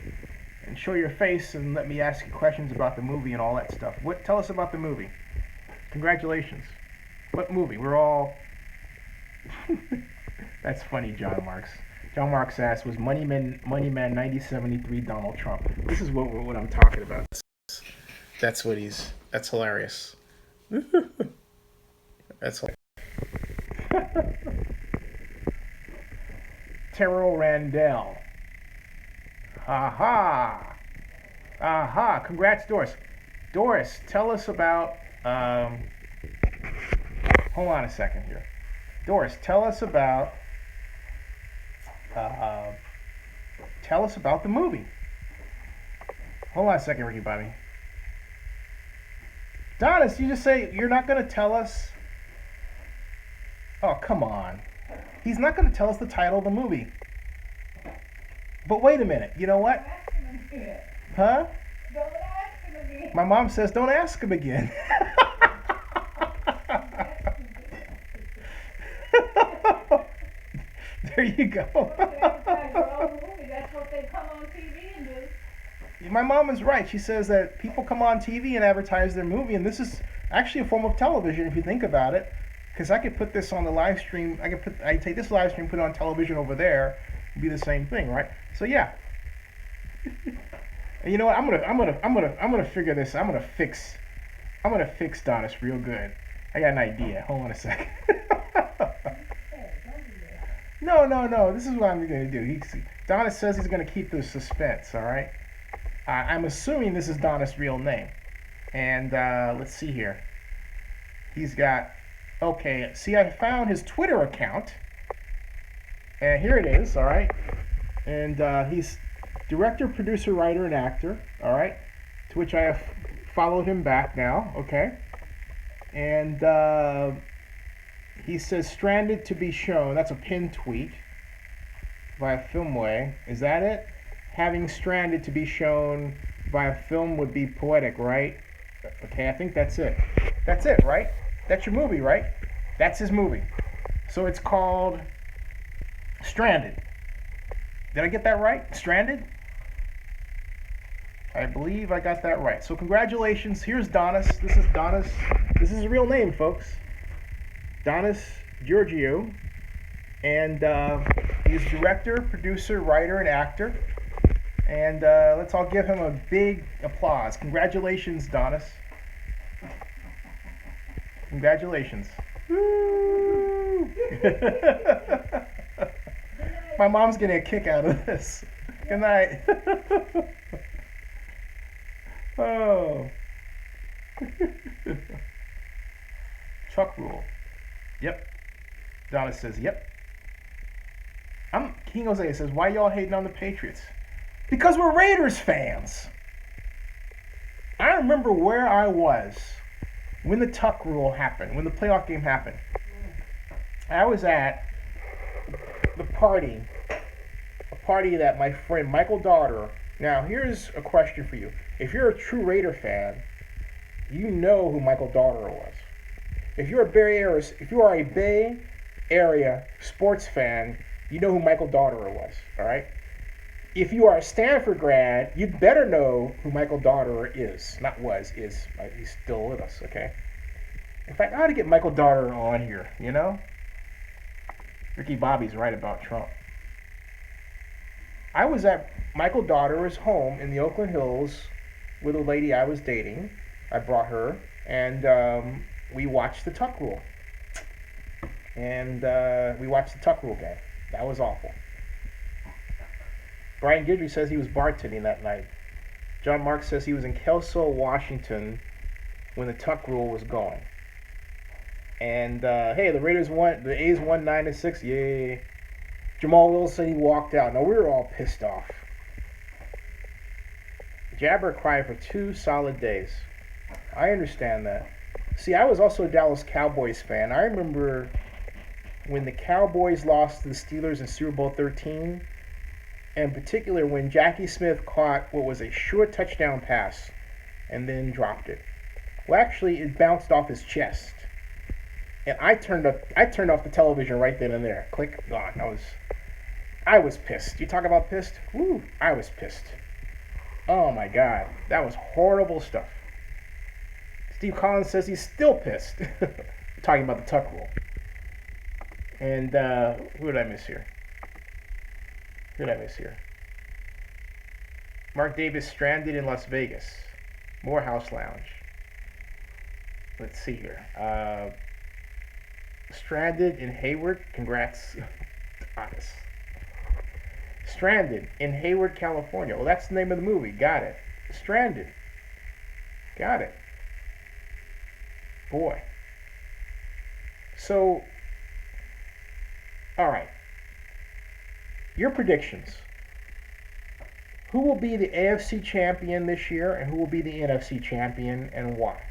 and show your face and let me ask you questions about the movie and all that stuff. Tell us about the movie. Congratulations. What movie? We're all... That's funny, John Marks. John Marks asked, was Money Man 9073 Donald Trump? This is what I'm talking about. That's hilarious. That's hilarious. Terrell Randell. Ha ha. Aha! Congrats, Doris. Doris, tell us about. Hold on a second here. Doris, tell us about. Uh, tell us about the movie. Hold on a second, Ricky Bobby. Donis, you just say you're not going to tell us. Oh, come on. He's not going to tell us the title of the movie. But wait a minute. You know what? Huh? Don't ask him again. My mom says don't ask him again. There you go. That's what they come on TV and do. My mom is right. She says that people come on TV and advertise their movie, and this is actually a form of television if you think about it. Because I could put this on the live stream. I take this live stream, put it on television over there, it'd be the same thing, right? So yeah. And you know what? I'm gonna figure this. I'm gonna fix Donis real good. I got an idea. Hold on a second. No. This is what I'm gonna do. Donis says he's gonna keep the suspense. All right. I'm assuming this is Donis' real name. And let's see here. He's got. Okay. See, I found his Twitter account. And here it is. All right. And he's director, producer, writer, and actor. All right. To which I have followed him back now. Okay. And he says stranded to be shown. That's a pinned tweet via Filmway. Is that it? Having stranded to be shown via film would be poetic, right? Okay, I think that's it. That's it, right? That's your movie, right? That's his movie. So it's called Stranded. Did I get that right? Stranded? I believe I got that right. So congratulations. Here's Donis. This is Donis. This is his real name, folks. Donis Giorgio. And he's director, producer, writer, and actor. And let's all give him a big applause. Congratulations, Donis. Congratulations. Woo! My mom's getting a kick out of this. Good night. Oh. Chuck rule. Yep. Donis says, yep. King Jose says, why y'all hating on the Patriots? Because we're Raiders fans. I remember where I was when the Tuck rule happened, when the playoff game happened. I was at the party, a party that my friend Michael Daughter. Now, here's a question for you. If you're a true Raider fan, you know who Michael Daughter was. If you are a Bay Area sports fan, you know who Michael Daughter was, all right? If you are a Stanford grad, you'd better know who Michael Daughter is. Not was, is. He's still with us, okay? In fact, I ought to get Michael Daughter on here, you know? Ricky Bobby's right about Trump. I was at Michael Daughter's home in the Oakland Hills with a lady I was dating. I brought her, and we watched the Tuck Rule. And we watched the Tuck Rule game. That was awful. Brian Guidry says he was bartending that night. John Mark says he was in Kelso, Washington when the Tuck Rule was going. And hey, the Raiders won. The A's won 9-6. Yay! Jamal Wills said he walked out. Now we were all pissed off. Jabber cried for 2 solid days. I understand that. See, I was also a Dallas Cowboys fan. I remember when the Cowboys lost to the Steelers in Super Bowl 13, and in particular when Jackie Smith caught what was a short touchdown pass and then dropped it. Well, actually, it bounced off his chest. And I turned off the television right then and there. Click, gone. I was pissed. You talk about pissed? Woo, I was pissed. Oh my God, that was horrible stuff. Steve Collins says he's still pissed. Talking about the Tuck Rule. And who did I miss here? Mark Davis stranded in Las Vegas. Morehouse Lounge. Let's see here. Stranded in Hayward. Congrats, Honest. Stranded in Hayward, California. Well, that's the name of the movie. Got it. Stranded. Got it. Boy. So, all right. Your predictions. Who will be the AFC champion this year and who will be the NFC champion and why?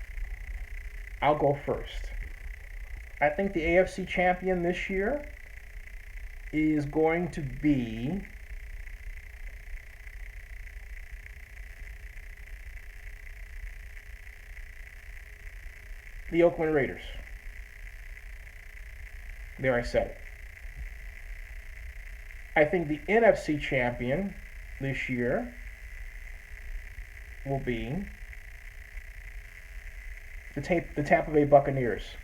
I'll go first. I think the AFC champion this year is going to be the Oakland Raiders. There, I said it. I think the NFC champion this year will be the Tampa Bay Buccaneers.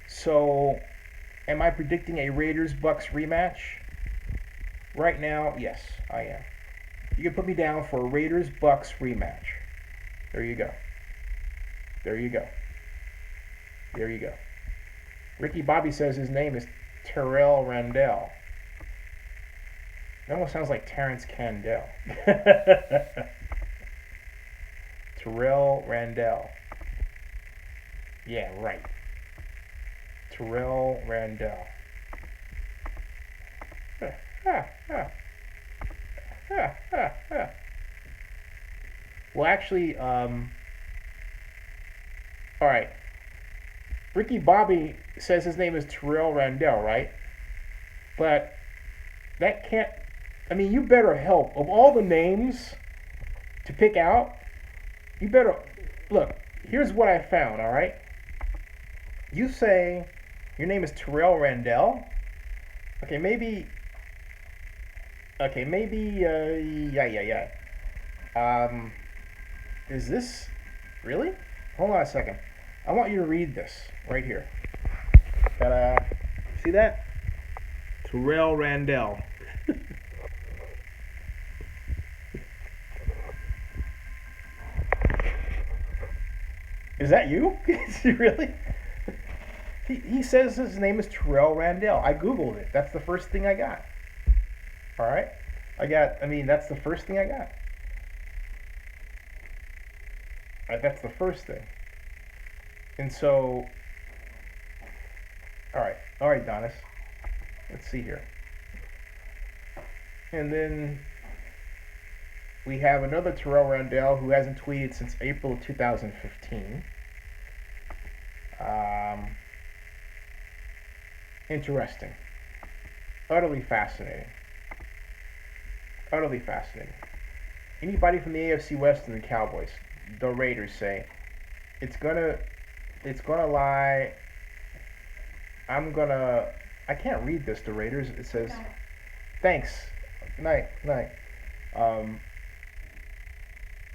So, am I predicting a Raiders-Bucks rematch? Right now, yes, I am. You can put me down for a Raiders-Bucks rematch. There you go. There you go. There you go. Ricky Bobby says his name is Terrell Randell. It almost sounds like Terrence Candell. Terrell Randell. Yeah, right. Terrell Randell. Well, actually, all right. Ricky Bobby says his name is Terrell Randell, right? But that can't. I mean, you better help. Of all the names to pick out, you better look. Here's what I found. All right. You say your name is Terrell Randell. Okay, maybe. Okay, maybe. Yeah. Is this really? Hold on a second. I want you to read this right here. See that? Terrell Randell. Is that you? Really? He says his name is Terrell Randell. I Googled it. That's the first thing I got. Alright? That's the first thing I got. That's the first thing. And so, alright, Donis. Let's see here. And then we have another Terrell Randell who hasn't tweeted since April of 2015. Interesting. Utterly fascinating. Utterly fascinating. Anybody from the AFC West and the Cowboys, the Raiders say, it's gonna lie. I can't read this, the Raiders. It says, thanks. Night.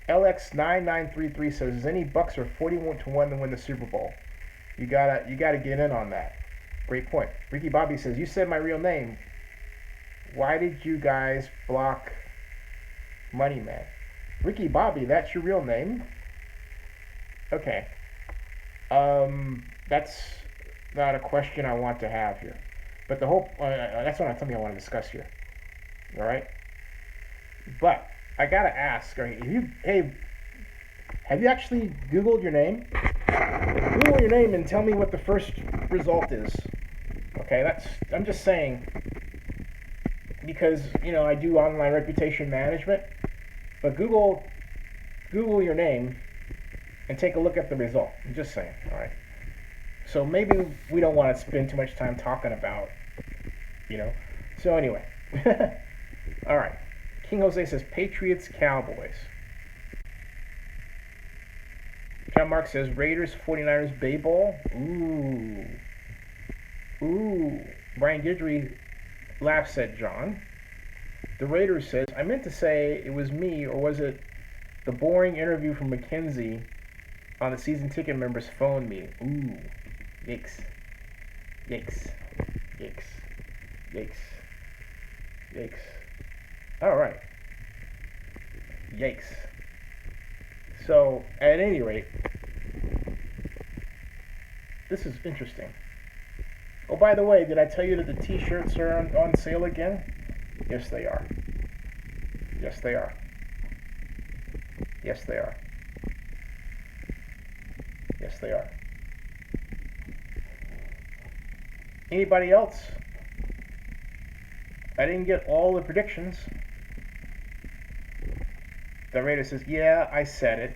LX9933 says, Zenny Bucks are 41-1 to win the Super Bowl. You gotta get in on that. Great point. Ricky Bobby says, you said my real name. Why did you guys block Money Man? Ricky Bobby, that's your real name? Okay. That's not a question I want to have here. But the whole that's not something I want to discuss here. All right. But I gotta ask: have you actually Googled your name? Google your name and tell me what the first result is. Okay, I'm just saying because I do online reputation management. But Google your name and take a look at the result. I'm just saying. All right. So maybe we don't want to spend too much time talking about, So anyway, all right. King Jose says Patriots, Cowboys. John Mark says Raiders, 49ers, Bay Bowl. Ooh. Brian Guidry laughs at John. The Raiders says, I meant to say it was me, or was it the boring interview from McKenzie on the season ticket members phoned me. Ooh. Yikes. Alright. Yikes. So, at any rate, this is interesting. Oh, by the way, did I tell you that the t-shirts are on sale again? Yes, they are. Yes, they are. Yes, they are. Anybody else? I didn't get all the predictions. The Raider says, yeah, I said it.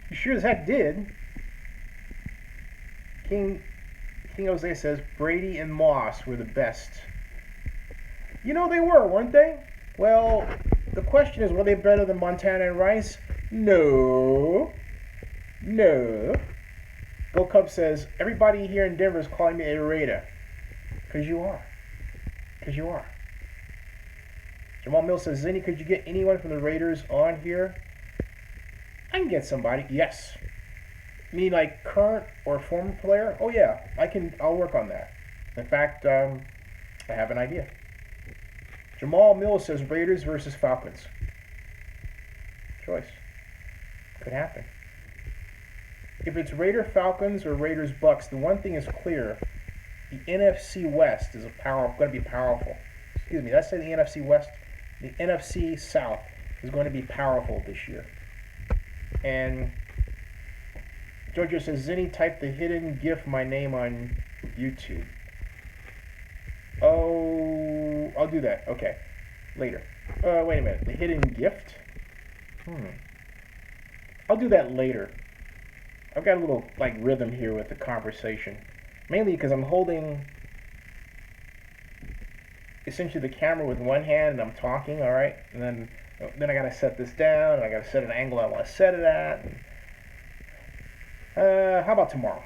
You sure as heck did. King Jose says, Brady and Moss were the best. You know they were, weren't they? Well, the question is, were they better than Montana and Rice? No. No. Bill Cubs says, everybody here in Denver is calling me a Raider. Because you are. Because you are. Jamal Mills says, Zinni, could you get anyone from the Raiders on here? I can get somebody. Yes. You mean like current or former player? Oh yeah, I'll work on that. In fact, I have an idea. Jamal Mills says Raiders versus Falcons. Choice. Could happen. If it's Raider Falcons or Raiders Bucks, the one thing is clear: the NFC West is going to be powerful. Excuse me, did I say the NFC West? The NFC South is going to be powerful this year. And Jojo says, Zinni, type the hidden GIF my name on YouTube. Oh, I'll do that. Okay, later. Wait a minute. The hidden gift? I'll do that later. I've got a little rhythm here with the conversation, mainly because I'm holding essentially the camera with one hand and I'm talking. All right, and then I gotta set this down and I gotta set an angle I want to set it at. And, how about tomorrow?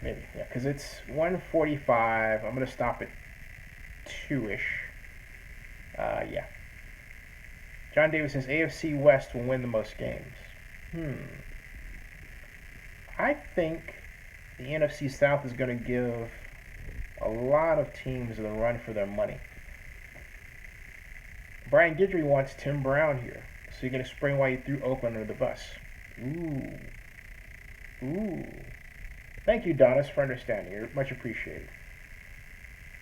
Maybe, yeah, because it's 1:45. I'm gonna stop at 2-ish. Yeah. John Davis says AFC West will win the most games. I think the NFC South is going to give a lot of teams the run for their money. Brian Guidry wants Tim Brown here. So you're going to spring while you threw Oakland under the bus. Ooh. Thank you, Donis, for understanding. You're much appreciated.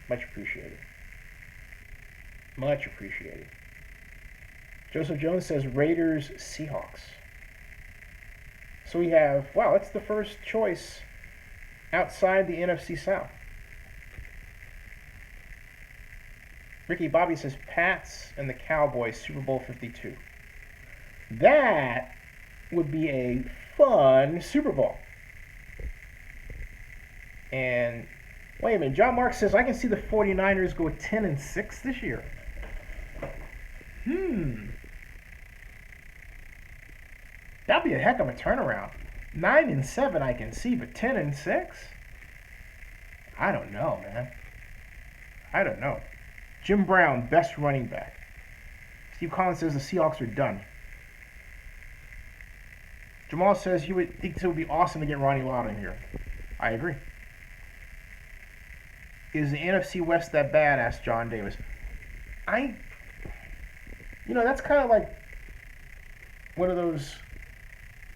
Much appreciated. Much appreciated. Joseph Jones says Raiders, Seahawks. So we have, wow, that's the first choice outside the NFC South. Ricky Bobby says Pats and the Cowboys, Super Bowl 52. That would be a fun Super Bowl. And wait a minute, John Mark says I can see the 49ers go 10-6 this year. That'd be a heck of a turnaround. 9-7 I can see, but 10-6? I don't know, man. I don't know. Jim Brown, best running back. Steve Collins says the Seahawks are done. Jamal says he thinks it would be awesome to get Ronnie Lott in here. I agree. Is the NFC West that bad? Asked John Davis. That's kind of like one of those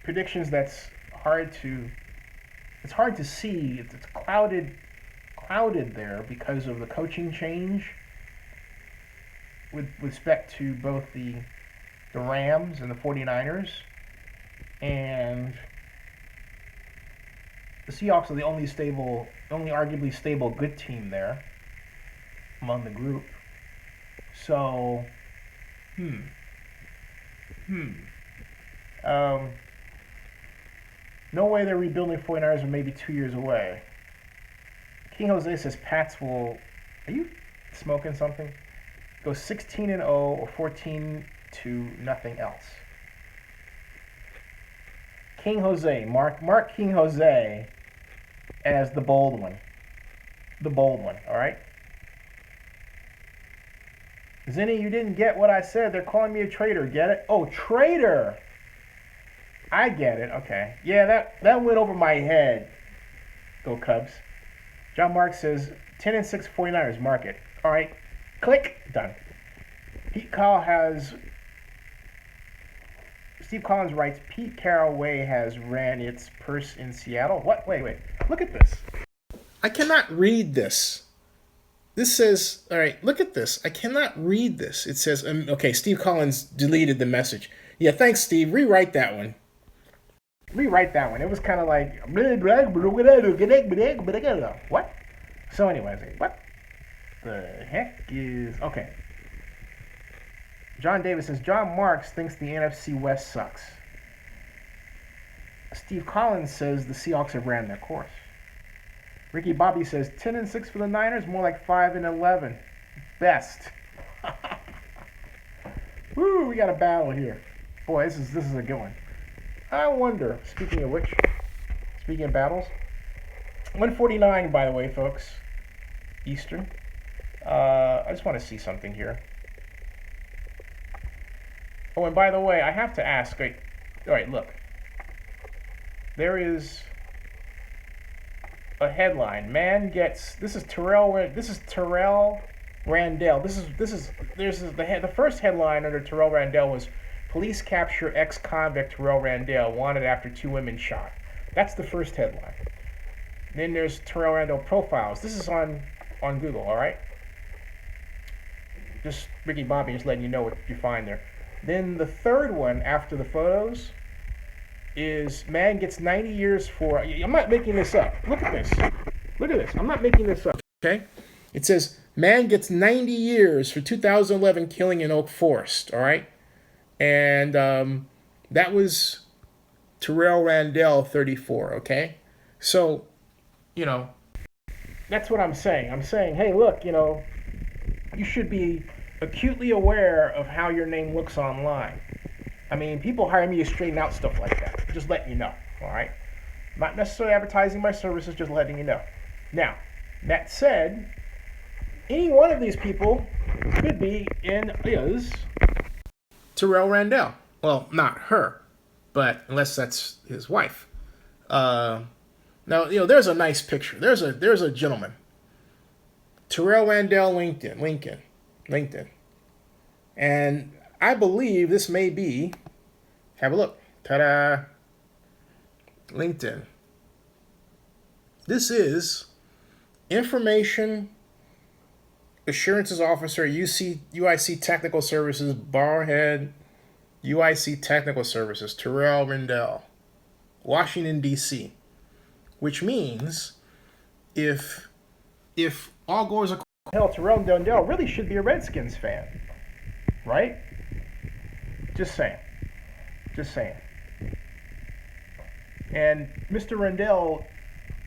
predictions that's hard to see. It's clouded there because of the coaching change with respect to both the Rams and the 49ers, and the Seahawks are the only arguably stable good team there among the group. So no way they're rebuilding 49ers are maybe 2 years away. King Jose says Pats will... Are you smoking something? Go 16-0 or 14 to nothing else. King Jose. Mark King Jose as the bold one. The bold one, all right? Zinni, you didn't get what I said. They're calling me a traitor. Get it? Oh, traitor! I get it. Okay. Yeah, that went over my head. Go Cubs. John Mark says 10-6 49ers. Mark it. All right. Click. Done. Steve Collins writes, Pete Carraway has ran its purse in Seattle. What? Wait. Look at this. I cannot read this. This says, all right, look at this. I cannot read this. It says, okay, Steve Collins deleted the message. Yeah, thanks, Steve. Rewrite that one. Rewrite that one. It was kind of like what? So, anyways, what the heck is okay? John Davis says John Marks thinks the NFC West sucks. Steve Collins says the Seahawks have ran their course. Ricky Bobby says 10-6 for the Niners, more like 5-11. Best. Woo, we got a battle here. Boy, this is a good one. I wonder, speaking of battles, 149, by the way, folks, Eastern. I just want to see something here. Oh, and by the way, I have to ask, all right, look. There is a headline. This is Terrell Randall. The first headline under Terrell Randall was police capture ex-convict Terrell Randall wanted after 2 women shot. That's the first headline. Then there's Terrell Randall profiles. This is on Google, all right? Just Ricky Bobby just letting you know what you find there. Then the third one after the photos is man gets 90 years for. I'm not making this up. Look at this. I'm not making this up. Okay? It says man gets 90 years for 2011 killing in Oak Forest. All right? And that was Terrell Randall, 34. Okay? So, that's what I'm saying. I'm saying, hey, look, you should be acutely aware of how your name looks online. I mean, people hire me to straighten out stuff like that. Just letting you know, all right? Not necessarily advertising my services, just letting you know. Now, that said, any one of these people is Terrell Randall. Well, not her, but unless that's his wife. Now, there's a nice picture. There's a gentleman. Terrell Randall, LinkedIn. And I believe this may be, have a look. Ta-da. LinkedIn. This is Information Assurances Officer, UIC Technical Services, Barhead, UIC Technical Services, Terrell Randall, Washington, D.C., which means if all goes according to hell, Terrell Randall really should be a Redskins fan, right? Just saying. And Mr. Randall,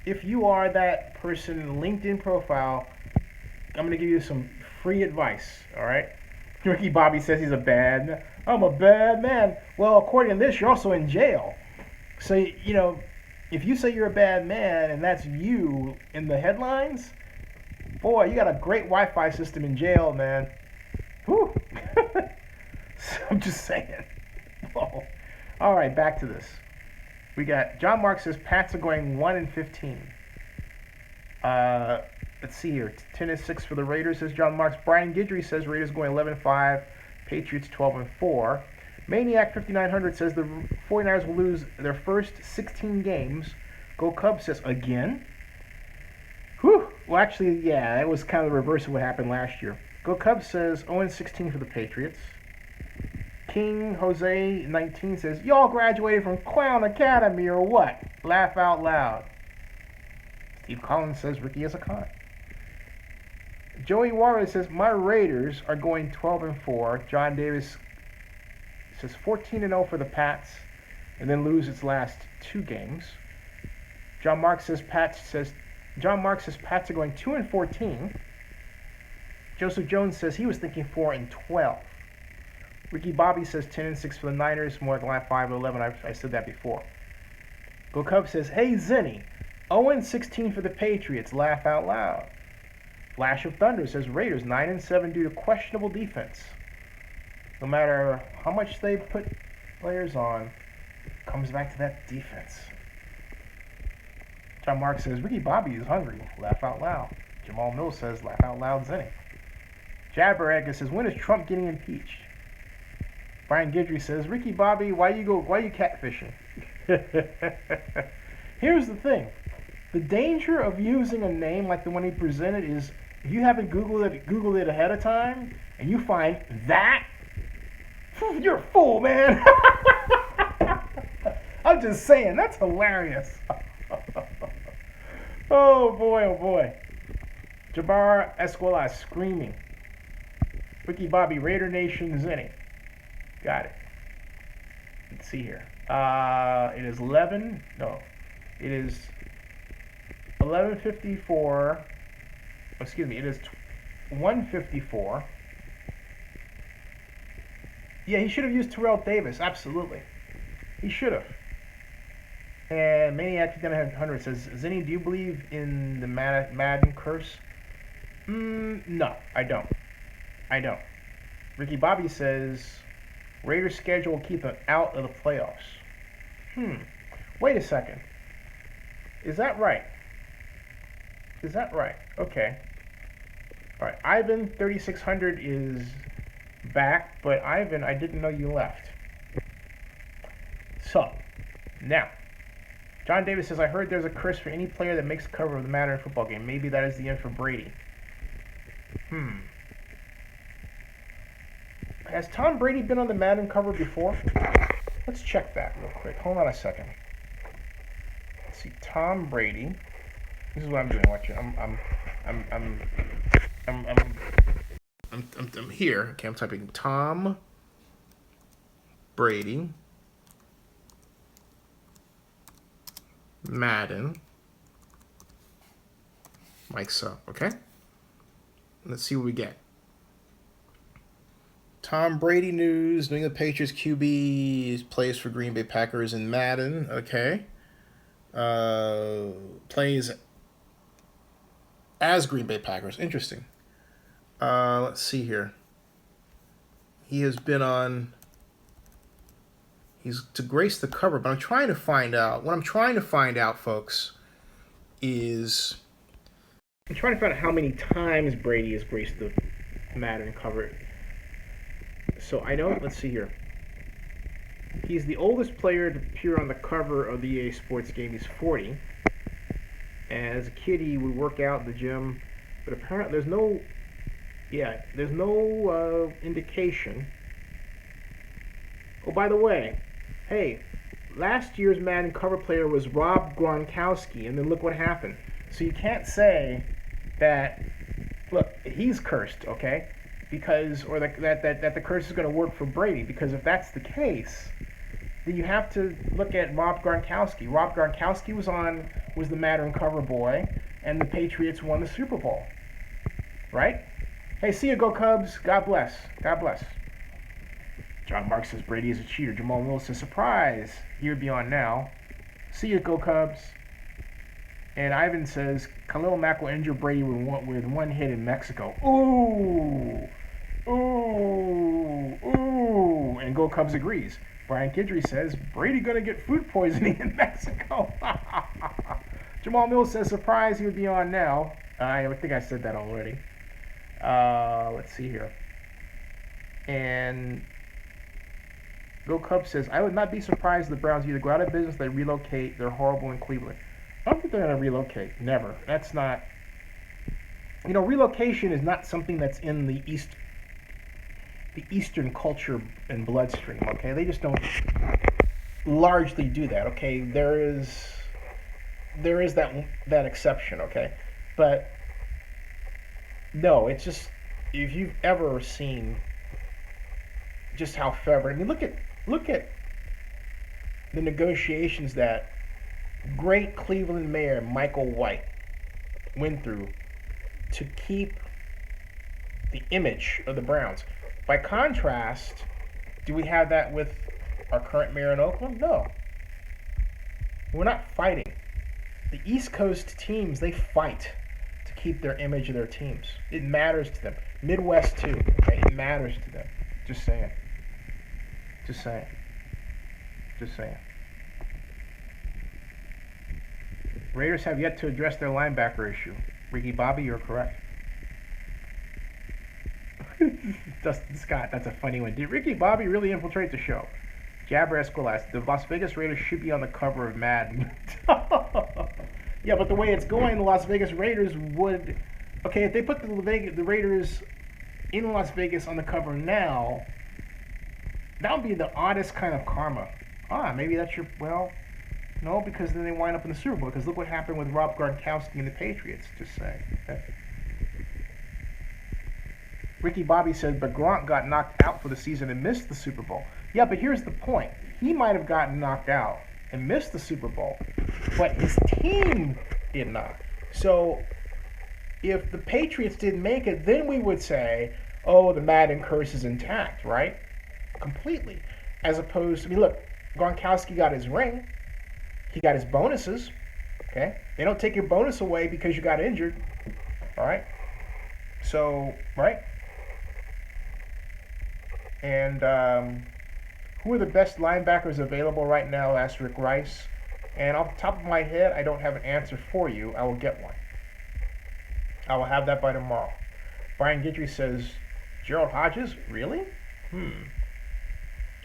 if you are that person in the LinkedIn profile, I'm going to give you some free advice, all right? Ricky Bobby says he's a bad man. I'm a bad man. Well, according to this, you're also in jail. So, if you say you're a bad man and that's you in the headlines, boy, you got a great Wi-Fi system in jail, man. Whew. So I'm just saying. Whoa. All right, back to this. We got John Mark says Pats are going 1-15. Let's see here. 10-6 for the Raiders, says John Marks. Brian Guidry says Raiders going 11-5. Patriots 12-4. Maniac 5900 says the 49ers will lose their first 16 games. Go Cubs says again. Whew. Well, actually, yeah, that was kind of the reverse of what happened last year. Go Cubs says 0-16 for the Patriots. King Jose 19 says, y'all graduated from Clown Academy or what? Laugh out loud. Steve Collins says Ricky is a con. Joey Juarez says my Raiders are going 12-4. John Davis says 14-0 for the Pats and then lose its last 2 games. John Mark says Pats are going 2-14. Joseph Jones says he was thinking 4-12. Ricky Bobby says 10-6 for the Niners, more like 5-11. I said that before. Go Cubs says, hey Zenny, 0-16 for the Patriots, laugh out loud. Flash of Thunder says Raiders 9-7 due to questionable defense. No matter how much they put players on, it comes back to that defense. John Mark says Ricky Bobby is hungry, laugh out loud. Jamal Mills says laugh out loud Zenny. Jabber Edgar says when is Trump getting impeached? Brian Guidry says, Ricky Bobby, why you catfishing? Here's the thing. The danger of using a name like the one he presented is if you haven't Googled it ahead of time and you find that You're a fool, man. I'm just saying, that's hilarious. Oh boy, oh boy. Jabbar Esquela screaming. Ricky Bobby, Raider Nation is in it. Got it. Let's see here. It is 11. No, it is 11:54. Excuse me. It is 1:54. Yeah, he should have used Terrell Davis. Absolutely, he should have. And Maniac 100 says, Zinni, do you believe in the Madden curse? No, I don't. I don't. Ricky Bobby says, Raiders' schedule will keep them out of the playoffs. Wait a second. Is that right? Is that right? Okay. All right. Ivan 3600 is back, but Ivan, I didn't know you left. So, now, John Davis says, I heard there's a curse for any player that makes the cover of the Madden football game. Maybe that is the end for Brady. Has Tom Brady been on the Madden cover before? Let's check that real quick. Hold on a second. Let's see. Tom Brady. This is what I'm doing. Watch it. I'm here. Okay, I'm typing Tom Brady Madden. Mike's up. Okay. Let's see what we get. Tom Brady news. New England Patriots QB plays for Green Bay Packers in Madden. Okay. Plays as Green Bay Packers. Interesting. Let's see here. He has been on. He's to grace the cover, but I'm trying to find out. What I'm trying to find out, folks, is I'm trying to find out how many times Brady has graced the Madden cover. So I know. Let's see here. He's the oldest player to appear on the cover of the EA Sports game. He's 40. As a kid, he would work out in the gym, but apparently there's no indication. Oh, by the way, hey, last year's Madden cover player was Rob Gronkowski, and then look what happened. So you can't say that, look, he's cursed, okay? Because, or that the curse is going to work for Brady, because if that's the case, then you have to look at Rob Gronkowski. Rob Gronkowski was the Madden cover boy, and the Patriots won the Super Bowl. Right? Hey, see you, go Cubs. God bless. God bless. John Mark says Brady is a cheater. Jamal Willis says, surprise. He would be on now. See you, go Cubs. And Ivan says, Khalil Mack will injure Brady with one hit in Mexico. Ooh. Ooh. Ooh. And go Cubs agrees. Brian Kidry says, Brady going to get food poisoning in Mexico. Jamal Mills says, surprise, he would be on now. I think I said that already. Let's see here. And Go Cubs says, I would not be surprised if the Browns either go out of business or they relocate. They're horrible in Cleveland. I don't think they're going to relocate. Never. That's not... relocation is not something that's in the Eastern culture and bloodstream, okay? They just don't largely do that, okay? There is that exception, okay? But no, it's just, if you've ever seen just how favored, I mean, look at the negotiations that great Cleveland mayor Michael White went through to keep the image of the Browns. By contrast, do we have that with our current mayor in Oakland? No. We're not fighting. The East Coast teams, they fight to keep their image of their teams. It matters to them. Midwest too. Okay? It matters to them. Just saying. Just saying. Just saying. Raiders have yet to address their linebacker issue. Ricky Bobby, you're correct. Dustin Scott, that's a funny one. Did Ricky Bobby really infiltrate the show? Jabber Esquilas, the Las Vegas Raiders should be on the cover of Madden. Yeah, but the way it's going, the Las Vegas Raiders would... Okay, if they put the Raiders in Las Vegas on the cover now, That would be the oddest kind of karma. Maybe that's your, well, no, because then they wind up in the Super Bowl. Because look what happened with Rob Gronkowski and the Patriots, just saying. Okay. Ricky Bobby said, but Gronk got knocked out for the season and missed the Super Bowl. Yeah, but here's the point. He might have gotten knocked out and missed the Super Bowl, but his team did not. So if the Patriots didn't make it, then we would say, oh, the Madden curse is intact, right? Completely. As opposed to, I mean, look, Gronkowski got his ring. He got his bonuses. Okay? They don't take your bonus away because you got injured. All right? So, right? And who are the best linebackers available right now? Asked Rick Rice. And off the top of my head, I don't have an answer for you. I will get one. I will have that by tomorrow. Brian Guidry says, Gerald Hodges? Really?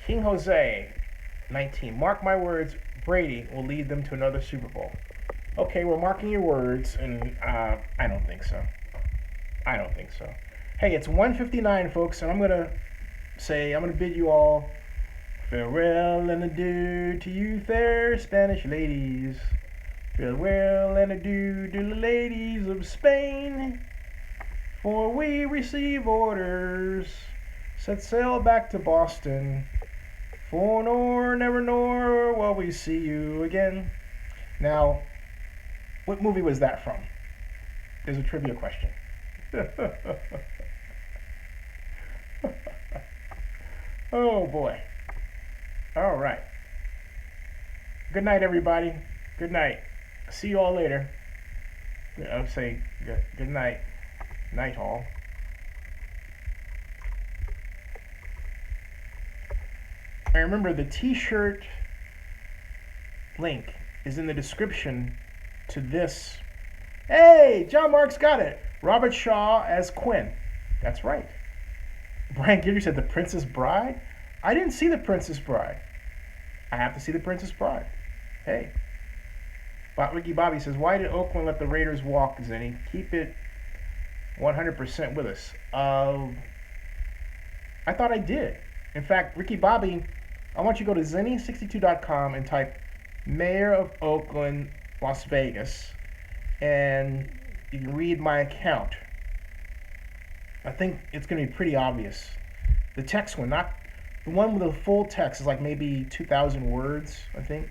King Jose, 19. Mark my words, Brady will lead them to another Super Bowl. Okay, we're marking your words, and I don't think so. I don't think so. Hey, it's 1:59, folks, and I'm going to bid you all farewell and adieu to you fair Spanish ladies. Farewell and adieu to the ladies of Spain, for we receive orders, set sail back to Boston, for nor, never nor, will we see you again. Now, what movie was that from? There's a trivia question. Oh boy. All right. Good night, everybody. Good night. See you all later. I'll say good night. Night all. And remember, the t-shirt link is in the description to this. Hey, John Marks got it. Robert Shaw as Quinn. That's right. Brian Gidry said The Princess Bride. I didn't see The Princess Bride. I have to see The Princess Bride. Hey. Ricky Bobby says, why did Oakland let the Raiders walk, Zenny? Keep it 100% with us. I thought I did. In fact, Ricky Bobby, I want you to go to Zenny62.com and type Mayor of Oakland, Las Vegas, and you can read my account. I think it's going to be pretty obvious. The text one, not the one with the full text, is like maybe 2,000 words, I think,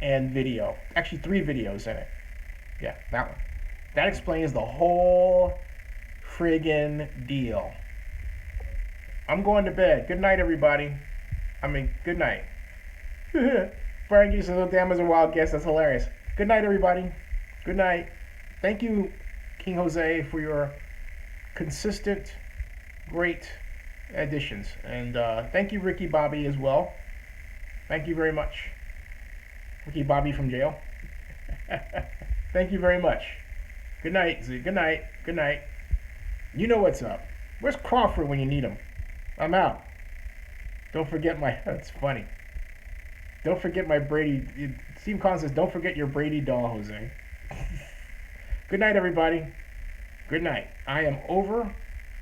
and video. Actually, 3 videos in it. Yeah, that one. That explains the whole friggin' deal. I'm going to bed. Good night, everybody. Good night. Brian G says, oh, damn, is a wild guess. That's hilarious. Good night, everybody. Good night. Thank you, King Jose, for your consistent, great additions. And thank you, Ricky Bobby, as well. Thank you very much. Ricky Bobby from jail. Thank you very much. Good night, Z. Good night. Good night. You know what's up. Where's Crawford when you need him? I'm out. Don't forget my... That's funny. Don't forget my Brady... Steve Collins says, don't forget your Brady doll, Jose. Good night, everybody. Good night. I am over,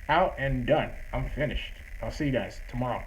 out, and done. I'm finished. I'll see you guys tomorrow.